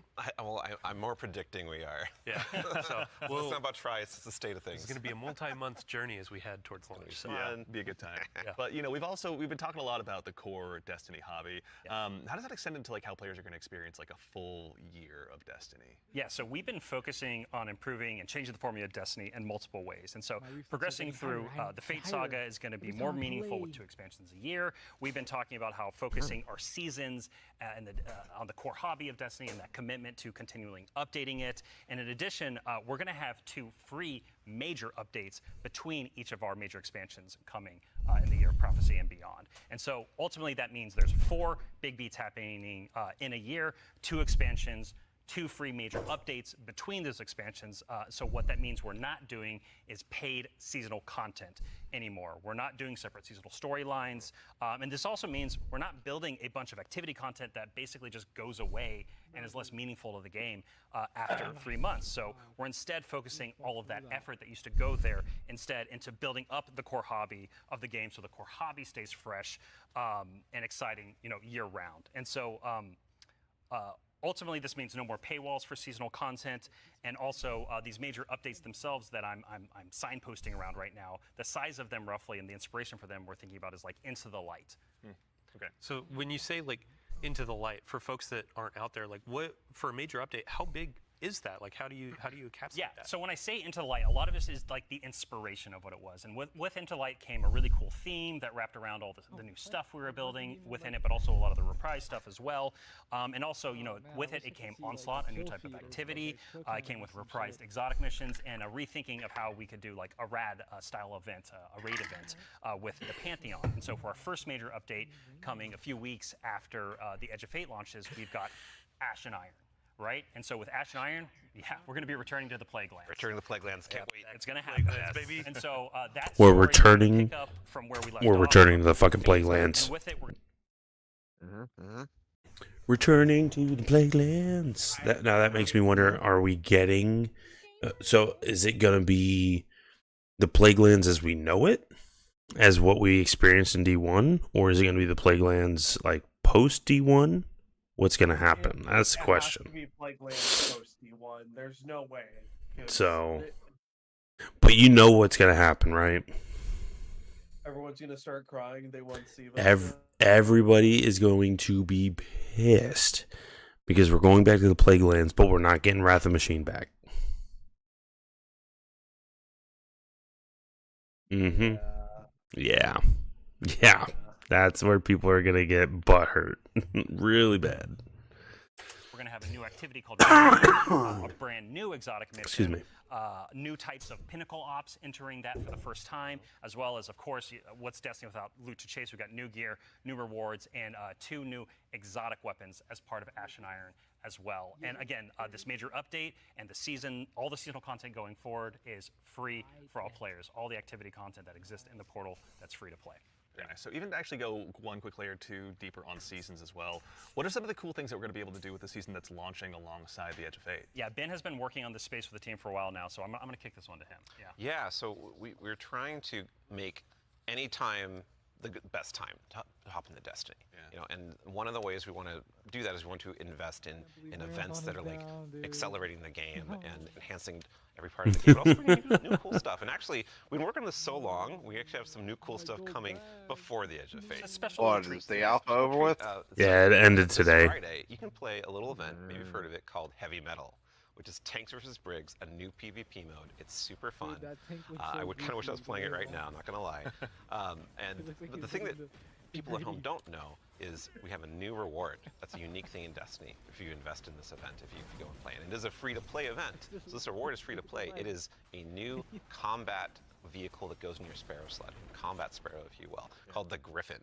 I'm more predicting we are. Yeah. So it's not about try, it's the state of things. It's going to be a multi-month journey as we head towards launch. So. Yeah, be a good time. But, you know, we've been talking a lot about the core Destiny hobby. How does that extend into, like, how players are going to experience, like, a full year of Destiny? Yeah, so we've been focusing on improving and changing the formula of Destiny in multiple ways. And so progressing through the Fate Saga is going to be more meaningful with 2 expansions a year. We've been talking about how focusing our seasons and on the core hobby of Destiny and that commitment to continually updating it. And in addition, we're going to have 2 free major updates between each of our major expansions coming in the Year of Prophecy and beyond. And so ultimately that means there's 4 big beats happening in a year, 2 expansions, 2 free major updates between those expansions. So what that means we're not doing is paid seasonal content anymore. We're not doing separate seasonal storylines. And this also means we're not building a bunch of activity content that basically just goes away and is less meaningful to the game after 3 months. So we're instead focusing all of that effort that used to go there instead into building up the core hobby of the game so the core hobby stays fresh and exciting, year round. And so ultimately, this means no more paywalls for seasonal content, and also these major updates themselves that I'm signposting around right now. The size of them, roughly, and the inspiration for them we're thinking about is like Into the Light. Okay. So when you say like Into the Light, for folks that aren't out there, like what for a major update, how big is that? Like, how do you encapsulate that? So when I say Into the Light, a lot of this is like the inspiration of what it was. And with Into the Light came a really cool theme that wrapped around all the new stuff we were building within it, but also a lot of the reprise stuff as well. And also, with it came Onslaught, a new type of activity. It came with reprised exotic missions and a rethinking of how we could do like a rad style event, a raid event with the Pantheon. And so for our first major update coming a few weeks after the Edge of Fate launches, we've got Ash and Iron. Right? And so with Ash and Iron, we're going to be returning to the Plague Lands. Returning to the Plague Lands, can't wait. It's going to happen, baby. And so that's we're returning. From where we left we're off. returning to the fucking Plague Lands. And with it, we're returning to the Plague Lands. Now that makes me wonder: are we getting? So is it going to be the Plague Lands as we know it, as what we experienced in D1, or is it going to be the Plague Lands like post D1? What's going to happen? That's the question. It has to be Plague Lands post D1. There's no way. So, but you know what's going to happen, right? Everyone's going to start crying. They want Siva. Everybody is going to be pissed because we're going back to the Plague Lands, but we're not getting Wrath of Machine back. Yeah. That's where people are going to get butthurt really bad. We're going to have a new activity called a brand new exotic mission. Excuse me. New types of pinnacle ops entering that for the first time, as well as, of course, what's Destiny without loot to chase? We've got new gear, new rewards, and 2 new exotic weapons as part of Ash and Iron as well. And again, this major update and all the seasonal content going forward is free for all players. All the activity content that exists in the portal, that's free to play. Very nice. So even to actually go one quick layer deeper on seasons as well, what are some of the cool things that we're going to be able to do with the season that's launching alongside the Edge of Fate? Yeah, Ben has been working on this space for the team for a while now, so I'm going to kick this one to him. Yeah, so we're trying to make anytime the best time to hop into Destiny. You know, and one of the ways we want to do that is we want to invest in events that are like accelerating the game and enhancing every part of the game, but also bringing new cool stuff. And actually, we've been working on this so long, we actually have some new cool stuff coming before the Edge of Fate. What, is the alpha over with? Yeah, it ended This today. Friday, you can play a little event, maybe you've heard of it, called Heavy Metal, which is Tanks vs. Briggs, a new PvP mode. It's super fun. I would kind of wish I was playing it right now, I'm not going to lie. But the thing that people at home don't know is we have a new reward. That's a unique thing in Destiny if you invest in this event, if you go and play it. And it is a free-to-play event, so this reward is free-to-play. It is a new combat vehicle that goes in your Sparrow sled, combat Sparrow, if you will, called the Griffin.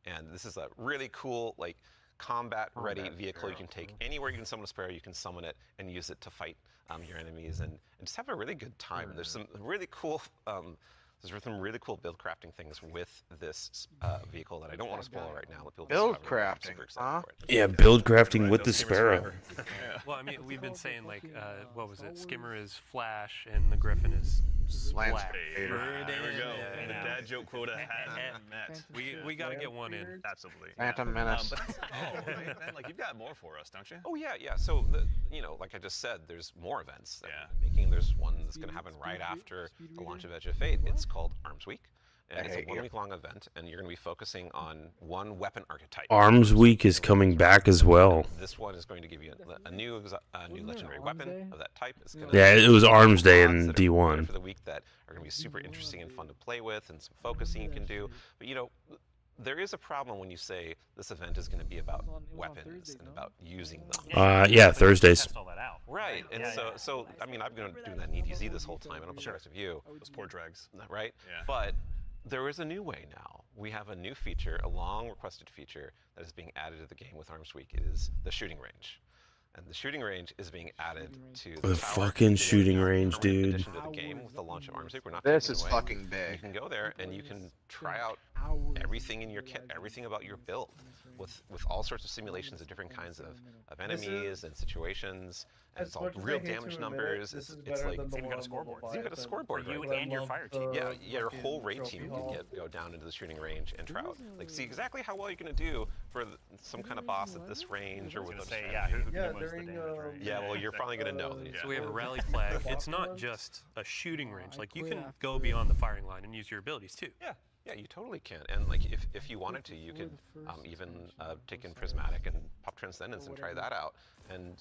And this is a really cool, like, combat-ready vehicle you can take anywhere. You can summon a Sparrow, you can summon it and use it to fight your enemies and just have a really good time. There's some really cool build crafting things with this vehicle that I don't want to spoil right now. Let people Build discover. I'm crafting, super excited for it. Yeah, build crafting with the Sparrow. Well, I mean, we've been saying like, what was it? Skimmer is Flash, and the Griffin is Splash. There we go. The dad joke quota has been met. We got to get one in. Absolutely. Phantom Menace. Ben, like you've got more for us, don't you? Oh yeah. So like I just said, there's more events that we're making. There's one that's going to happen right after the launch of Edge of Fate. It's called Arms Week. And it's a 1 week long event, and you're going to be focusing on one weapon archetype. Arms Week is coming back as well. This one is going to give you a new legendary weapon of that type. It's gonna Yeah, it was Arms Day in that are D1. for the week that are going to be super interesting and fun to play with, and some focusing you can do. But there is a problem when you say this event is going to be about weapons and about using them. Yeah, Thursdays. Test all that out. Right, and so I mean, I've been doing that in EDZ this whole time. I don't know the rest of you. Those poor dregs. Right? Yeah. But there is a new way now. We have a new feature, a long requested feature that is being added to the game with Arms Week. It is the shooting range. And the shooting range is being added to The fucking shooting range, dude. addition to the game with the launch of Arms Week. We're not This taking it is away. fucking big. You can go there and you can try out everything in your kit, everything about your build, with all sorts of simulations of different kinds of enemies and situations. And it's all real damage numbers. It's like It's even got a scoreboard. It's even got a scoreboard. For you right? and your fire team. Yeah, your whole raid team can go down into the shooting range and try out, like, see exactly how well you're going to do for some kind of boss at this range or with say, this yeah, who Yeah, can win the during, damage, right? Yeah, well, you're probably going to know. So we have a rally flag. It's not just a shooting range. Like, you can go beyond the firing line and use your abilities too. Yeah, you totally can. And like, if you wanted to, you could even take in Prismatic and pop Transcendence and try that out. And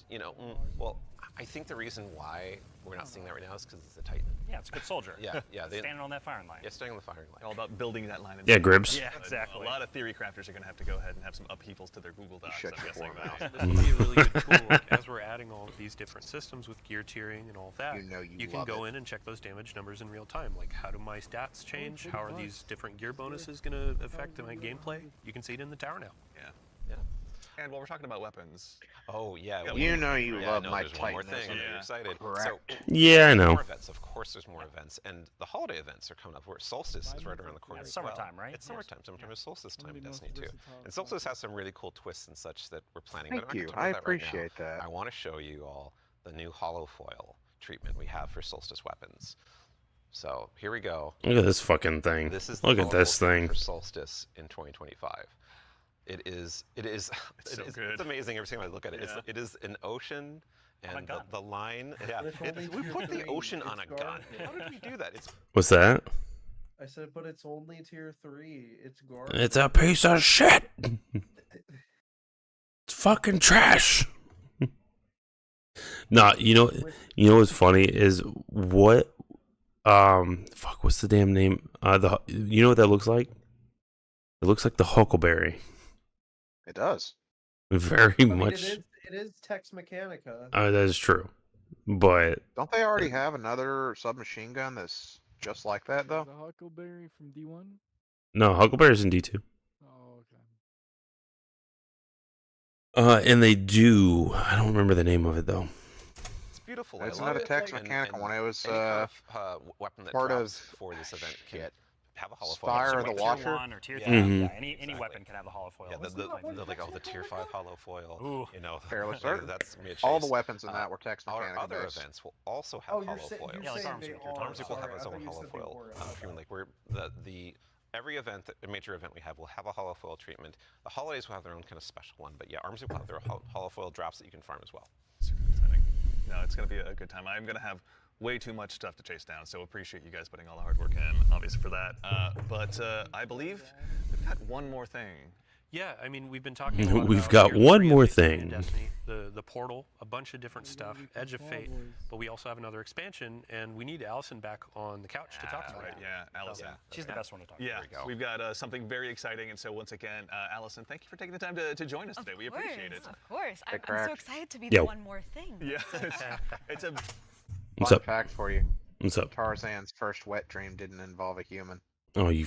well, I think the reason why we're not seeing that right now is because it's a Titan. Yeah, it's a good soldier. Yeah. Standing on that firing line. Yeah, standing on the firing line. All about building that line. Yeah, Gribbs. Yeah, exactly. A lot of theory crafters are going to have to go ahead and have some upheavals to their Google Docs. Shut I'm your guessing. whore This will be a really good tool. Like, as we're adding all of these different systems with gear tiering and all of that, you can love go it. in and check those damage numbers in real time. Like, how do my stats change? How are these different gear bonuses going to affect my gameplay? You can see it in the tower now. Yeah. Yeah. And while we're talking about weapons, Oh yeah. You know you love my there's one more thing. Titanism. I'm excited. Correct. So, Yeah, I know. More events. Of course, there's more events, and the holiday events are coming up. Where Solstice is right around the corner. It's as summertime, well. right? It's summertime. Summertime is Solstice time in One of the Destiny most 2. versatile And Solstice has some really cool twists and such that we're planning. Thank but I'm you. not gonna I talk about that right now. appreciate that. I want to show you all the new hollow foil treatment we have for Solstice weapons. So here we go. Look at this fucking thing. This is the Look at hollow this foil thing. for Solstice in 2025. It is It's so good. It's amazing every time I look at it. Yeah. It is an ocean On a and gun. the line. Yeah, But it's only we tier put the 3. ocean on a It's gun. guard. How did we do that? It's What's that? I said, but it's only tier 3. It's garbage. It's a piece of shit. It's fucking trash. Nah, you know what's funny is what fuck, what's the damn name? You know what that looks like? It looks like the Huckleberry. It does. Very I mean, much. it is Tex Mechanica. That is true. But Don't they already have another submachine gun that's just like that though? The Huckleberry from D1? no, Huckleberry's in D2. Oh, okay. And they do. I don't remember the name of it though. It's beautiful. It's I not love a it. Tex And- Mechanical and one. It was any kind of, weapon that part drops of for this event can shit. have a hollow Spire foil. of the Tier Watcher? 1 or tier Yeah. 3. Mhm. Yeah, any Exactly. weapon can have a hollow foil. Yeah, the tier 5 hollow foil. Ooh. You know, Fairly certain. that's mid All the weapons in that were Tex Our Mechanical other based. events will also have Oh, you're hollow saying foil. Yeah, like saying Arms they Week. are. Arms Week will have Sorry, its I own thought you hollow said they foil were. treatment. Like we're the every event, a major event we have, will have a holofoil treatment. The holidays will have their own kind of special one, but yeah, Arms will have their holofoil drops that you can farm as well. Super exciting. No, it's going to be a good time. I'm going to have way too much stuff to chase down, so appreciate you guys putting all the hard work in, obviously, for that. But I believe we've got one more thing. Yeah, I mean, we've been talking a lot We've about got year one 3 of more Destiny, thing. Destiny, the portal, a bunch of different stuff, Edge of Fate, but we also have another expansion, and we need Allison back on the couch to talk about Right, it. yeah, Allison. She's the best one to talk Yeah, about. we've got something very exciting, and so once again, Allison, thank you for taking the time to join us today. We appreciate it. Of course. I'm so excited to be Yo. the one more thing. Yeah, it's a What's Fun up? fact for you. What's up? Tarzan's first wet dream didn't involve a human. Oh, you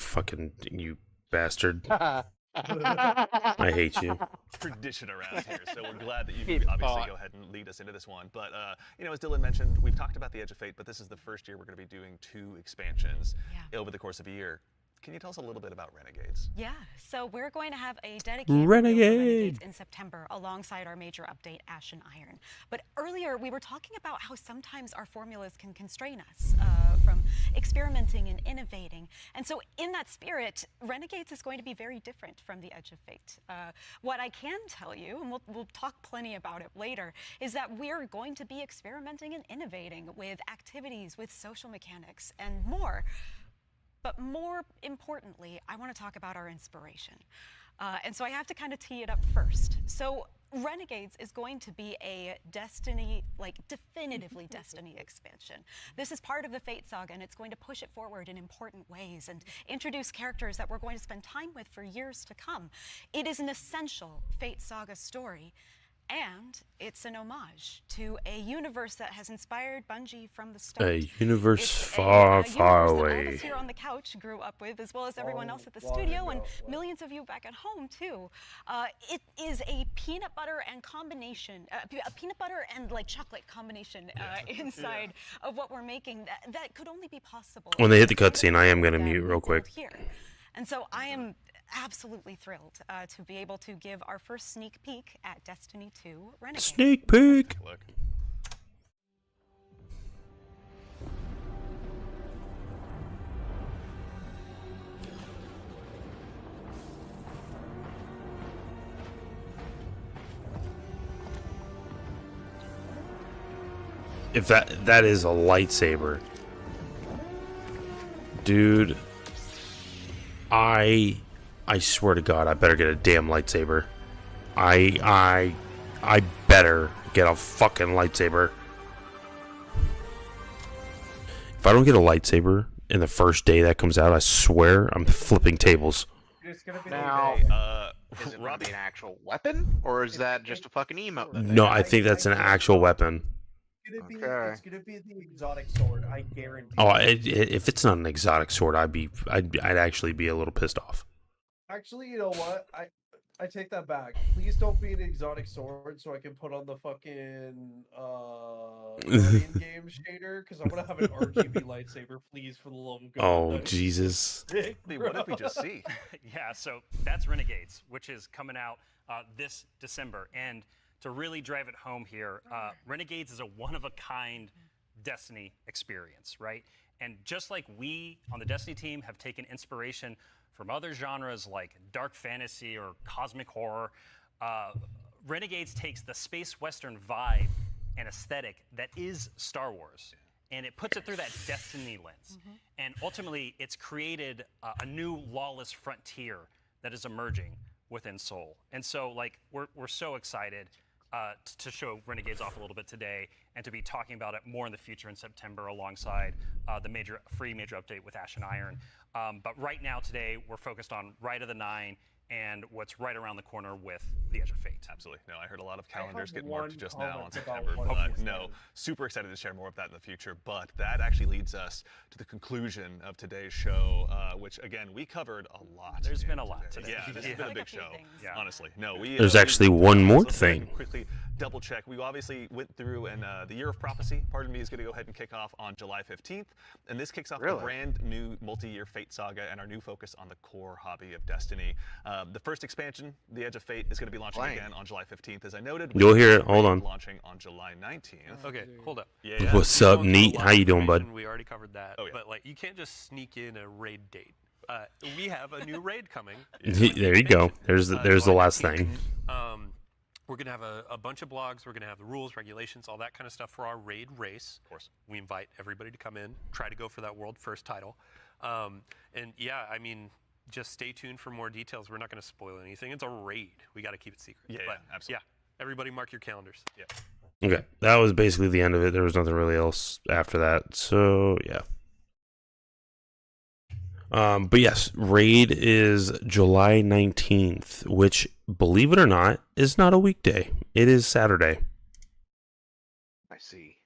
bastard. I hate you. tradition around here, so we're glad that you can obviously go ahead and lead us into this one. But, you know, as Dylan mentioned, we've talked about the Edge of Fate, but this is the first year we're going to be doing 2 expansions over the course of a year. Can you tell us a little bit about Renegades? Yeah, so we're going to have a dedicated Renegade in September alongside our major update, Ash and Iron. But earlier we were talking about how sometimes our formulas can constrain us from experimenting and innovating. And so in that spirit, Renegades is going to be very different from the Edge of Fate. What I can tell you, and we'll talk plenty about it later, is that we're going to be experimenting and innovating with activities, with social mechanics, and more. But more importantly, I want to talk about our inspiration. And so I have to kind of tee it up first. So Renegades is going to be a Destiny, like definitively Destiny expansion. This is part of the Fate Saga, and it's going to push it forward in important ways and introduce characters that we're going to spend time with for years to come. It is an essential Fate Saga story. And it's an homage to a universe that has inspired Bungie from the start. A universe far, far universe that all of away. us here on the couch grew up with, as well as everyone else at the studio and millions of you back at home too. It is a peanut butter and combination, a peanut butter and like chocolate combination inside of what we're making that could only be possible. When they hit the cutscene, I am going to mute real quick. Here. And so I am absolutely thrilled to be able to give our first sneak peek at Destiny 2 Renegade. Sneak peek! Look. If that is a lightsaber. Dude. I swear to God, I better get a damn lightsaber. I better get a fucking lightsaber. If I don't get a lightsaber in the first day that comes out, I swear I'm flipping tables. Now, is it going to be an actual weapon, or is that just a fucking emote? No, I think that's an actual weapon. It's gonna be the exotic sword, I guarantee. Oh, if it's not an exotic sword, I'd actually be a little pissed off. Actually, you know what? I take that back. Please don't be an exotic sword so I can put on the fucking Guardian game shader, because I want to have an RGB lightsaber, please, for the love of God. Oh, Jesus. What if we just see? Yeah, so that's Renegades, which is coming out this December. And to really drive it home here, Renegades is a one-of-a-kind Destiny experience, right? And just like we on the Destiny team have taken inspiration from other genres like dark fantasy or cosmic horror, Renegades takes the space western vibe and aesthetic that is Star Wars, and it puts it through that Destiny lens. And ultimately, it's created a new lawless frontier that is emerging within Seoul. And so, like, we're so excited to show Renegades off a little bit today and to be talking about it more in the future in September alongside the free major update with Ash and Iron. But right now, today, we're focused on Rite of the Nine and what's right around the corner with the Edge of Fate. Absolutely. No, I heard a lot of calendars have get one marked just now on comment about September, what but you no, said. super excited to share more of that in the future. But that actually leads us to the conclusion of today's show, which again, we covered a lot. There's been a lot today. Yeah, this has been a big show, honestly. No, There's actually one more let's go ahead thing. and quickly double check. We obviously went through, and the Year of Prophecy, pardon me, is going to go ahead and kick off on July 15th. And this kicks off the brand new multi-year Fate Saga and our new focus on the core hobby of Destiny. The first expansion, The Edge of Fate, is going to be launching again on July 15th, as I noted. You'll hear it. Hold on. Launching on July 19th. Okay, hold up. What's up, Neat? How you doing, bud? We already covered that. Oh, yeah. But like, you can't just sneak in a raid date. We have a new raid coming. There you go. There's the July last 19th. thing. We're going to have a bunch of blogs. We're going to have the rules, regulations, all that kind of stuff for our raid race. Of course. We invite everybody to come in, try to go for that world first title. And yeah, I mean, just stay tuned for more details. We're not going to spoil anything. It's a raid. We got to keep it secret. Yeah, but absolutely. Yeah, everybody mark your calendars. Yeah. Okay, that was basically the end of it. There was nothing really else after that. So yeah. But yes, raid is July 19th, which, believe it or not, is not a weekday. It is Saturday. I see.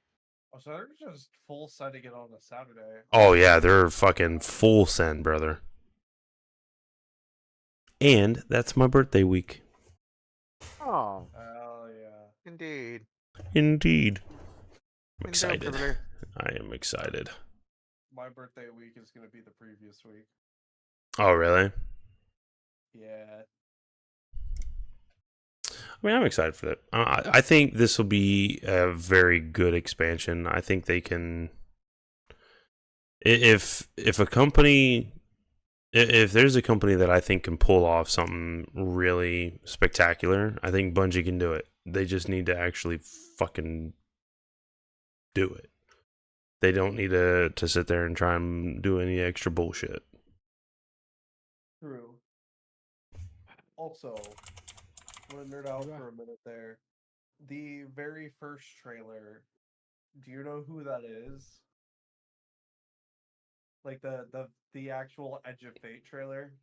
Oh, so they're just full setting it on a Saturday. Oh yeah, they're fucking full send, brother. And that's my birthday week. Oh. Hell yeah. Indeed. Indeed. I'm Indeed, excited. brother. I am excited. My birthday week is going to be the previous week. Oh, really? Yeah. I mean, I'm excited for that. I think this will be a very good expansion. I think they can. If a company, if there's a company that I think can pull off something really spectacular, I think Bungie can do it. They just need to actually fucking do it. They don't need to sit there and try and do any extra bullshit. True. Also, I'm going to nerd out for a minute there. The very first trailer, do you know who that is? Like the actual Edge of Fate trailer?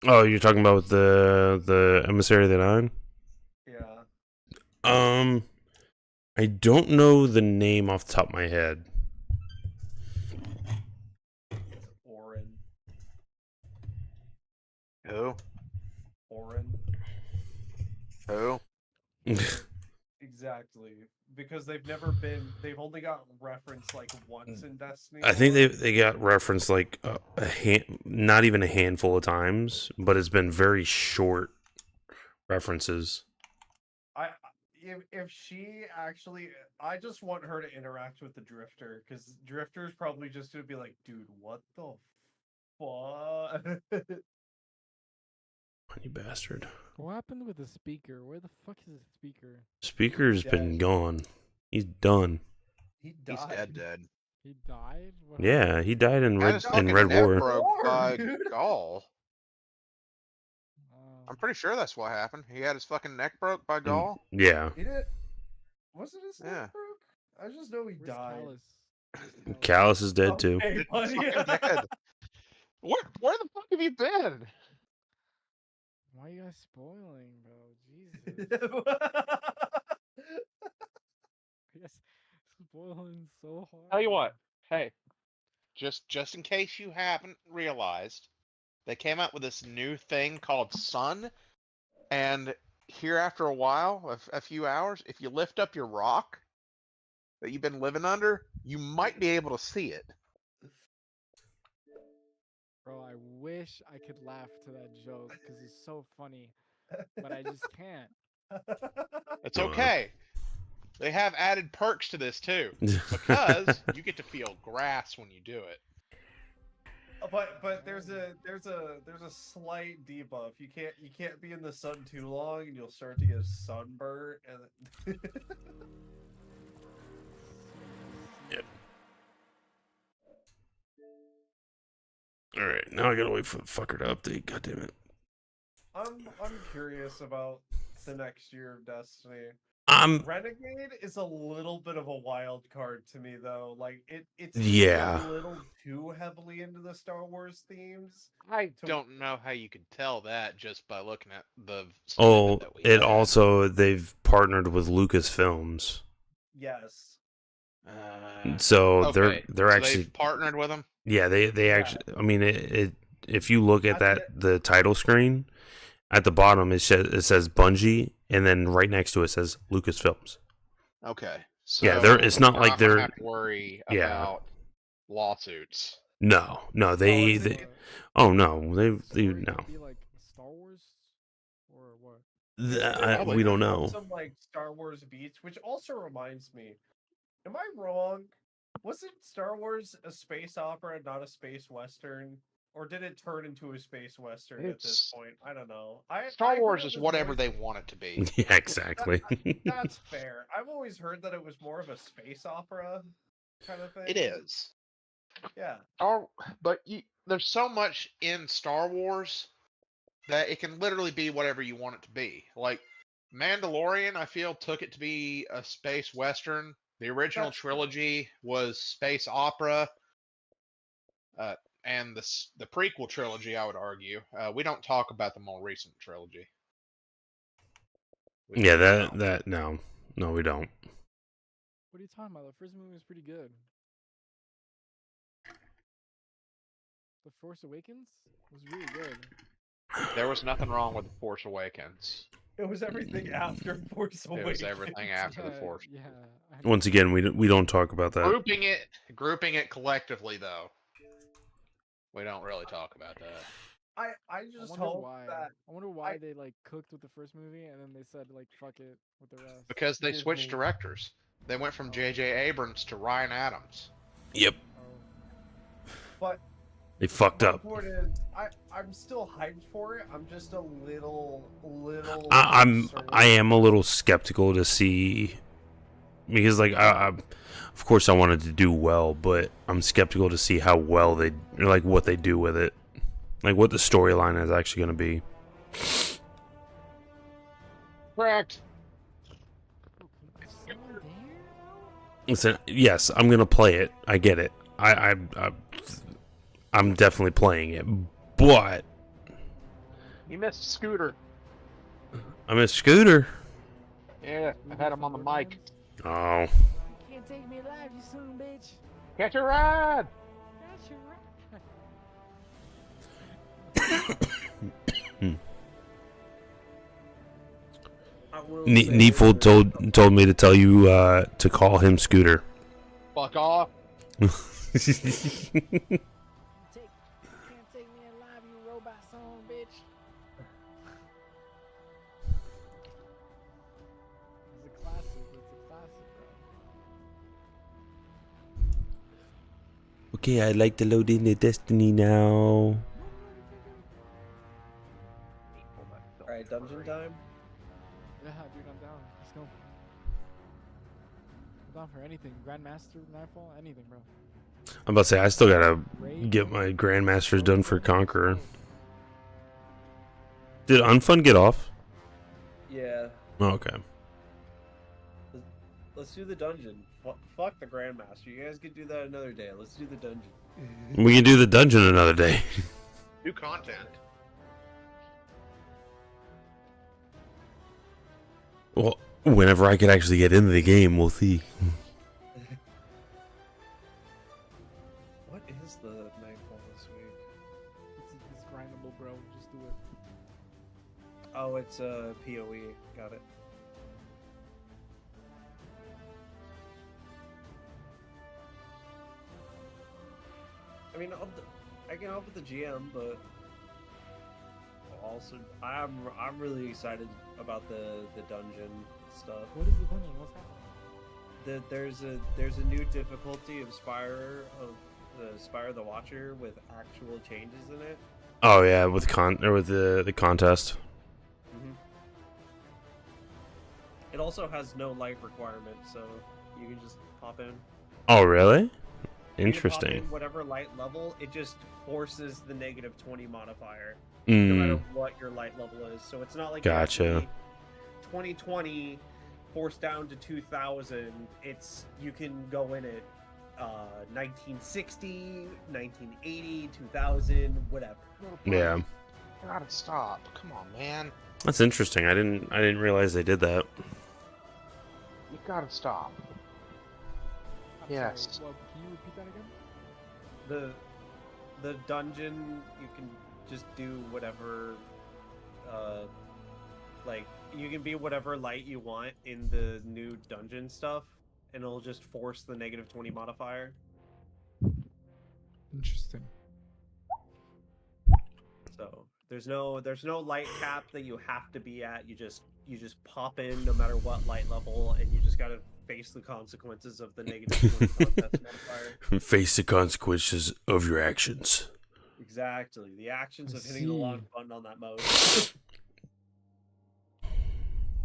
Oh, you're talking about the Emissary of the Nine? Yeah. I don't know the name off the top of my head. Orin. Who? Orin. Who? Exactly. Because they've only got referenced like once in Destiny. I think they got referenced like not even a handful of times, but it's been very short references. If she actually, I just want her to interact with the Drifter, because Drifter's probably just gonna be like, dude, what the fuck? You bastard. What happened with the speaker? Where the fuck is the speaker? Speaker's been gone. He's done. He died. He's dead. He died? What Yeah, he died in Had Red his fucking Red neck War. broke by dude. Gaul. I'm pretty sure that's what happened. He had his fucking neck broke by Gaul. Yeah. He did. Wasn't his Yeah. neck broke? I just know he died. Callus is dead too. Okay, He's buddy. fucking dead. Where the fuck have you been? Why are you guys spoiling, bro? Jesus. You guys spoiling so hard. Tell you what. Hey, just in case you haven't realized, they came out with this new thing called Sun, and here after a while, a few hours, if you lift up your rock that you've been living under, you might be able to see it. Bro, I wish I could laugh to that joke because it's so funny, but I just can't. It's okay. They have added perks to this too, because you get to feel grass when you do it. But there's a slight debuff. You can't be in the sun too long, and you'll start to get sunburnt. And Yep. All right, now I gotta wait for the fucker to update. God damn it. I'm curious about the next year of Destiny. Renegade is a little bit of a wild card to me, though. Like it's Yeah. a little too heavily into the Star Wars themes. I don't know how you could tell that just by looking at the. Oh, that we it had. also they've partnered with Lucasfilms, Yes. so Okay, they're so actually they've partnered with them. Yeah, they actually. I mean, it if you look at the title screen at the bottom, it says Bungie, and then right next to it says Lucasfilms. Okay. So Yeah, it's not like I'm gonna they're have to worry yeah. about lawsuits. No, they oh no, they no. Be like Star Wars, or what? We don't Have know. some like Star Wars beats, which also reminds me. Am I wrong? Wasn't Star Wars a space opera, not a space western? or did it turn into a space western at this It's- point? I don't know. Star I Wars heard it is was whatever more- they want it to be. Yeah, exactly. That's fair. I've always heard that it was more of a space opera kind of thing. It is. Yeah. But there's so much in Star Wars that it can literally be whatever you want it to be. Like Mandalorian, I feel took it to be a space western. The original trilogy was space opera, and the prequel trilogy, I would argue. We don't talk about the more recent trilogy. Yeah, no, we don't. What are you talking about? The first movie was pretty good. The Force Awakens was really good. There was nothing wrong with the Force Awakens. It was everything after Force Awakens. It was everything after the Force. Yeah. Once again, we don't talk about that. Grouping it collectively, though, we don't really talk about that. I just hope that I wonder why they like cooked with the first movie and then they said like fuck it with the rest. Because they switched directors. They went from J.J. Abrams to Ryan Adams. Yep. But They fucked my up. point is, I'm still hyped for it. I'm just a little. I concerned. am a little skeptical to see, because like of course I wanted to do well, but I'm skeptical to see how well they like what they do with it, like what the storyline is actually going to be. Correct. Listen, yes, I'm gonna play it. I get it. I'm definitely playing it, but You missed Scooter. I miss Scooter. Yeah, I had him on the mic. Oh. You can't take me alive, you son of a bitch. Catch a ride. Needful told me to tell you to call him Scooter. Fuck off. Can't take me alive, you robot son of a bitch. It's a classic. It's a classic, bro. Okay, I'd like to load into Destiny now. Alright, dungeon time? Yeah, dude, I'm down. Let's go. I'm down for anything. Grandmaster, Nightfall, anything, bro. I'm about to say I still gotta get my Grandmasters done for Conqueror. Did Unfun get off? Yeah. Oh, okay. Let's do the dungeon. Fuck the Grandmaster. You guys can do that another day. Let's do the dungeon. We can do the dungeon another day. New content. Well, whenever I could actually get into the game, we'll see. What is the Nightfall this week? It's grindable, bro. Just do it. Oh, it's PoE. Got it. I mean, I can help with the GM, but also I'm really excited about the dungeon stuff. What is the dungeon? What's happening? There's a new difficulty of Spire of the Watcher with actual changes in it. Oh yeah, with the contest. Mm-hmm. It also has no light requirement, so you can just pop in. Oh really? You can pop Interesting. in whatever light level, it just forces the -20 modifier, Mm. no matter what your light level is. So it's not like you have to Gotcha. be 2020 forced down to 2000. You can go in at 1960, 1980, 2000, whatever. Yeah, Gotta stop. Come on, man. that's interesting. I didn't realize they did that. You gotta stop. I'm Yes. sorry, well, can you repeat that again? The dungeon, you can just do whatever, like you can be whatever light you want in the new dungeon stuff, and it'll just force the -20 modifier. Interesting. So there's no light cap that you have to be at. You just pop in no matter what light level, and you just gotta face the consequences of the -20 contest modifier. Face the consequences of your actions. Exactly. The actions I of hitting the launch see. button on that mode.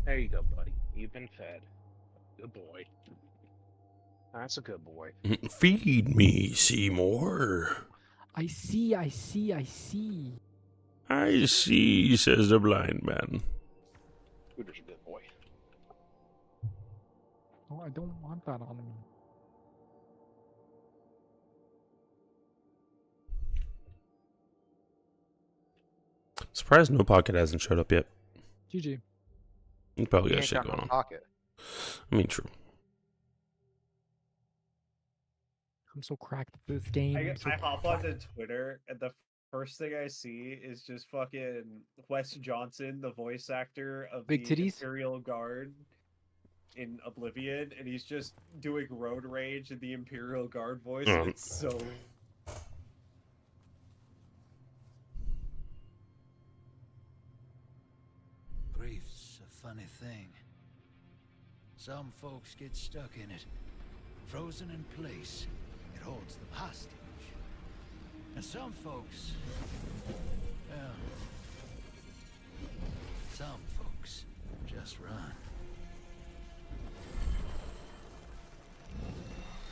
There you go, buddy. You've been fed. Good boy. That's a good boy. Feed me, Seymour. I see, I see, I see. I see, says the blind man. Scooter's a good boy. Oh, I don't want that on me. Surprised no pocket hasn't showed up yet. GG. You probably He got ain't shit got going no on. pocket. I mean, true. I'm so cracked at this game. I hop onto Twitter, and the first thing I see is just fucking Wes Johnson, the voice actor of Big the titties? Imperial Guard in Oblivion, and he's just doing road rage in the Imperial Guard voice, and it's so. Grief's a funny thing. Some folks get stuck in it, frozen in place. It holds them hostage. And some folks, well, some folks just run.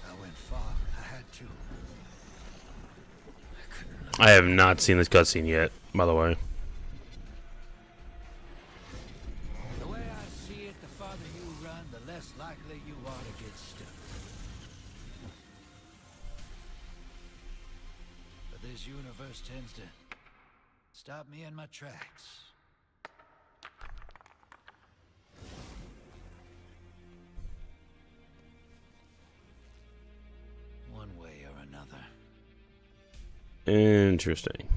I went far. I had to. I have not seen this cutscene yet, by the way. The way I see it, the farther you run, the less likely you are to get stuck. But this universe tends to stop me in my tracks. One way or another. Interesting.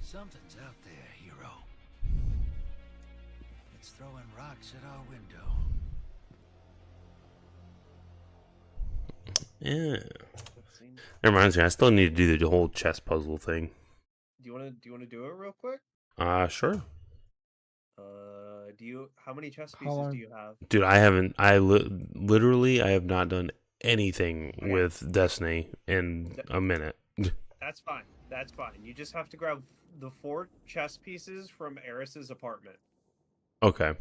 Something's out there, hero. It's throwing rocks at our window. Yeah. That reminds me, I still need to do the whole chess puzzle thing. Do you want to do it real quick? Sure. How many chess How pieces long? do you have? Dude, I haven't. Literally, I have not done anything with Destiny in a minute. That's fine. That's fine. You just have to grab the 4 chess pieces from Eris's apartment. Okay.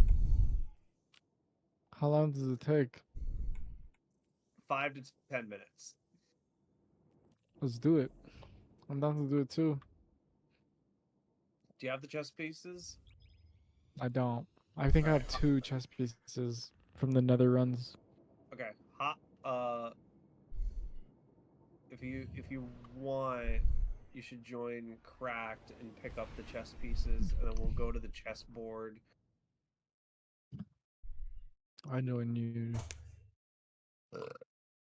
How long does it take? 5 to 10 minutes. Let's do it. I'm down to do it too. Do you have the chess pieces? I don't. I think I have 2 chess pieces from the nether runs. Okay. If you want, you should join Cracked and pick up the chess pieces, and then we'll go to the chessboard. I join you.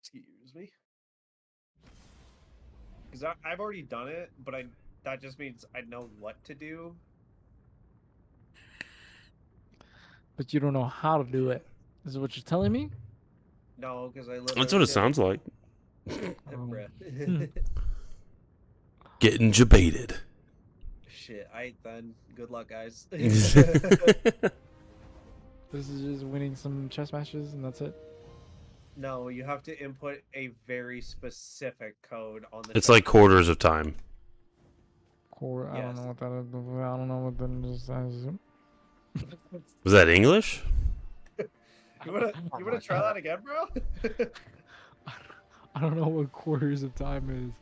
Excuse me. Because I've already done it, but that just means I know what to do. But you don't know how to do it. Is what you're telling me? No, because I literally That's what it did sounds like. Bruh. Getting debated. Shit, then. Good luck, guys. This is just winning some chess matches and that's it? No, you have to input a very specific code on the It's like quarters of time. I don't know what that is. I don't know what that is. Was that English? You wanna try that again, bro? I don't know what quarters of time is.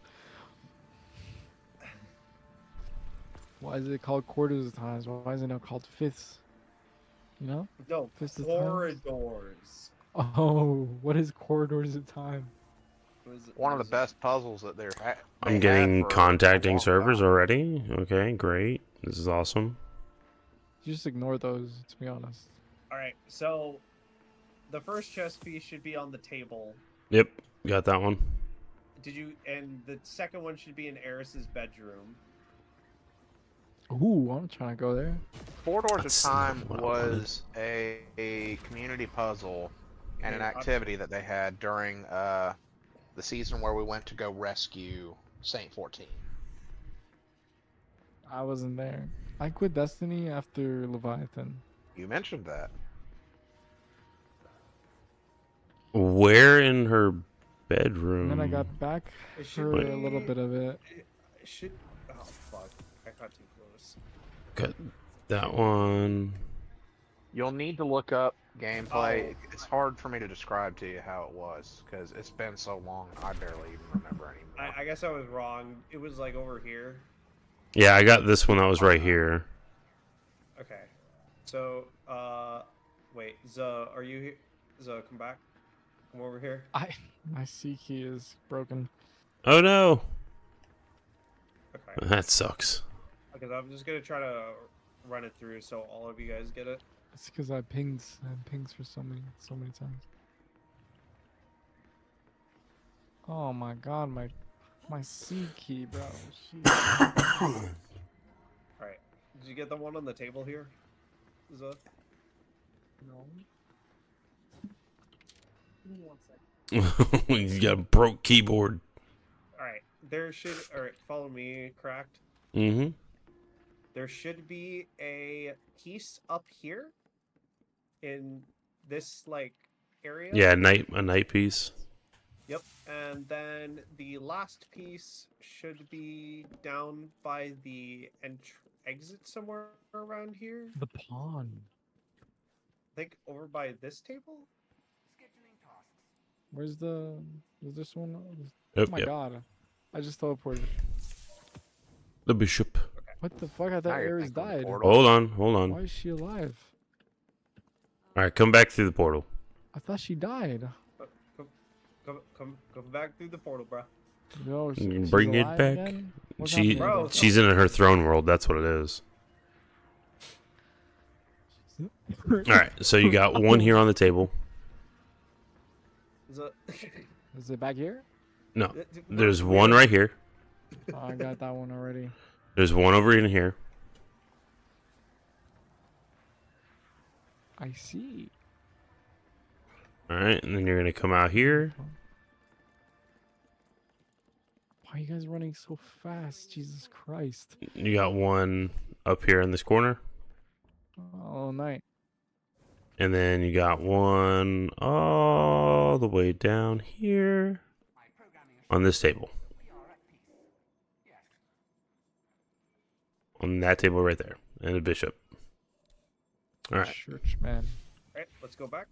Why is it called quarters of times? Why is it not called fifths? You know? No, Fifths of times? corridors. Oh, what is corridors of time? One of the best puzzles that they're I'm getting contacting servers already. Okay, great. This is awesome. You just ignore those, to be honest. Alright, so the first chess piece should be on the table. Yep, got that one. And the second one should be in Eris's bedroom. Ooh, I'm trying to go there. Four Doors of Time was a community puzzle and an activity that they had during the season where we went to go rescue Saint 14. I wasn't there. I quit Destiny after Leviathan. You mentioned that. Where in her bedroom? And then I got back for a little bit of it. Oh fuck. got too close. Got that one. You'll need to look up gameplay. Oh. It's hard for me to describe to you how it was because it's been so long. I barely even remember anymore. I guess I was wrong. It was like over here. Yeah, I got this one that was right here. Okay. So, wait, Zuh, are you here? Zuh, come back. Come over here. My C key is broken. Oh no. Okay. That sucks. Because I'm just gonna try to run it through so all of you guys get it. It's because I pings for so many times. Oh my god, my C key, bro. Alright. Did you get the one on the table here? Zuh? No. You got a broke keyboard. Alright. There should... Alright, follow me, Cracked. Mm-hmm. There should be a piece up here in this, like, area. Yeah, a night piece. Yep, and then the last piece should be down by the exit somewhere around here. The pawn. I think over by this table? Where's this one? Yep, Oh my yep. god. I just teleported. The bishop. What the fuck? I thought Ares died. Hold on. Why is she alive? Alright, come back through the portal. I thought she died. Come back through the portal, bro. No, she's Bring it alive back. again? What's happening? She's in her throne world. That's what it is. Alright, so you got one here on the table. Is it back here? No, there's one right here. Oh, I got that one already. There's one over in here. I see. Alright, and then you're going to come out here. Why are you guys running so fast? Jesus Christ. You got one up here in this corner. All night. And then you got one all the way down here on this table. On that table right there. And a bishop. Alright. Church, man. Alright, let's go back.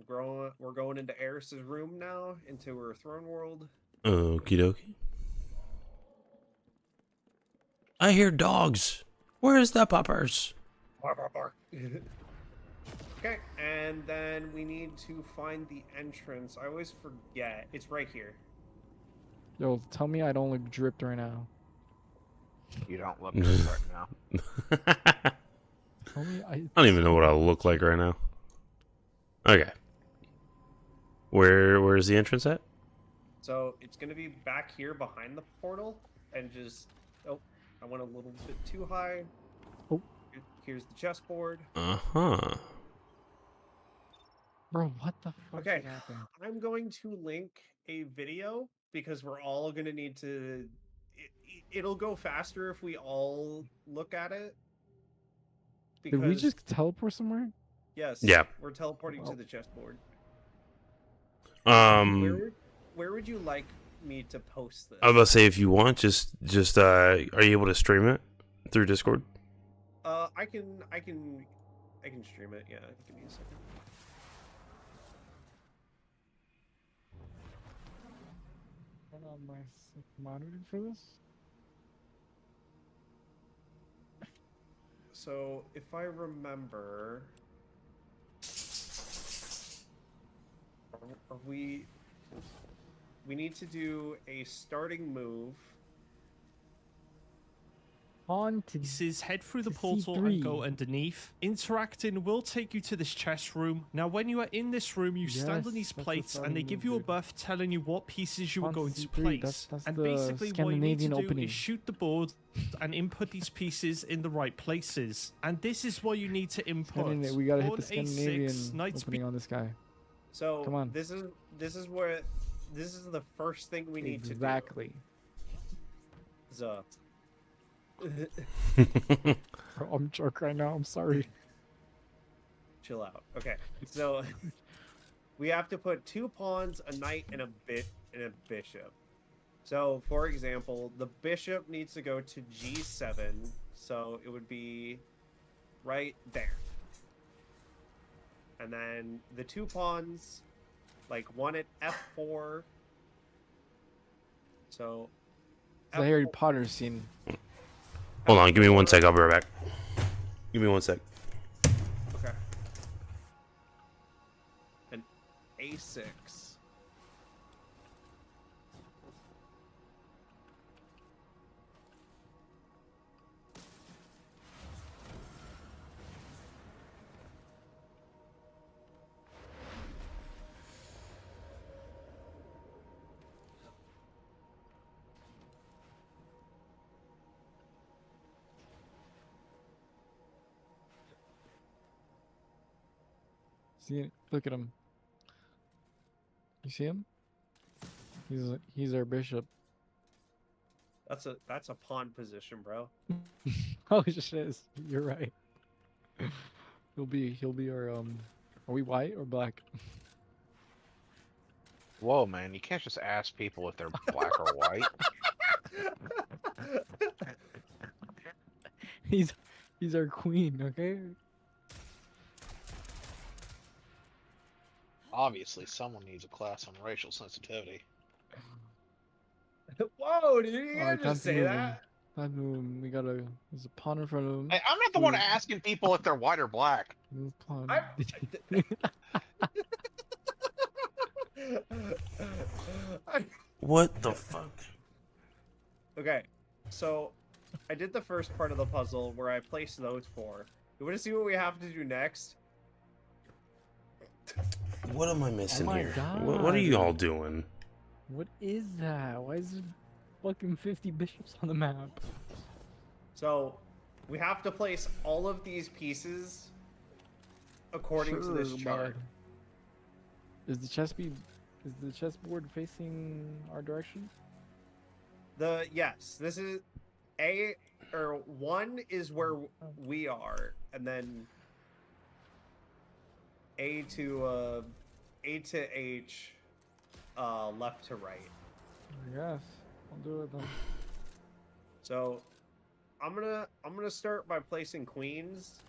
We're going into Eris's room now, into her throne world. Okie dokie. I hear dogs. Where's the puppers? Bark, bark, bark. Okay, and then we need to find the entrance. I always forget. It's right here. Yo, tell me I don't look dripped right now. You don't look good right now. Tell me I don't even know what I look like right now. Okay. Where's the entrance at? So it's gonna be back here behind the portal, and just I went a little bit too high. Oh. Here's the chessboard. Uh-huh. Bro, what the fuck Okay, happened? I'm going to link a video because we're all gonna need to. It'll go faster if we all look at it. Did we just teleport somewhere? Yes. Yeah. We're teleporting to the chessboard. Um, Where would you like me to post this? I was about to say, if you want, just are you able to stream it through Discord? I can stream it. Yeah, give me a second. Turn on my monitor for this. So if I remember, we need to do a starting move. On to pieces, head through the portal and go underneath. Interacting will take you to this chess room. Now, when you are in this room, you stand on these plates and they give you a buff telling you what pieces you are going to place. That's and the basically what you need to Scandinavian do opening. is shoot the board and input these pieces in the right places. And this is what you need to input. We gotta hit Pawn the Scandinavian A6, knight opening on this guy. So Come on. this is the first thing we need to do. Exactly. So. Bro, I'm drunk right now. I'm sorry. Chill out. Okay, so we have to put 2 pawns, a knight, and a bishop. So, for example, the bishop needs to go to G7, so it would be right there. And then the 2 pawns, like one at F4. So, The Harry Potter scene. Hold on, give me 1 sec. I'll be right back. Give me 1 sec. Okay. And A6. See it? Look at him. You see him? He's our bishop. That's a pawn position, bro. Oh shit! You're right. He'll be our Are we white or black? Whoa, man! You can't just ask people if they're black or white. He's our queen, okay? Obviously, someone needs a class on racial sensitivity. Whoa, dude, you Alright, can't just say that. Time to move him. We gotta. There's a pawn in front of him. Hey, I'm not the one asking people if they're white or black. Move pawn. What the fuck? Okay, so I did the first part of the puzzle where I placed those 4. You want to see what we have to do next? What am I missing my here? God. What are you all doing? What is that? Why is there fucking 50 bishops on the map? So we have to place all of these pieces according to this Sure, chart. Is the chessboard facing our direction? Yes, this is one is where we are, and then A to H, left to right. Yes, I'll do it then. So I'm gonna start by placing queens.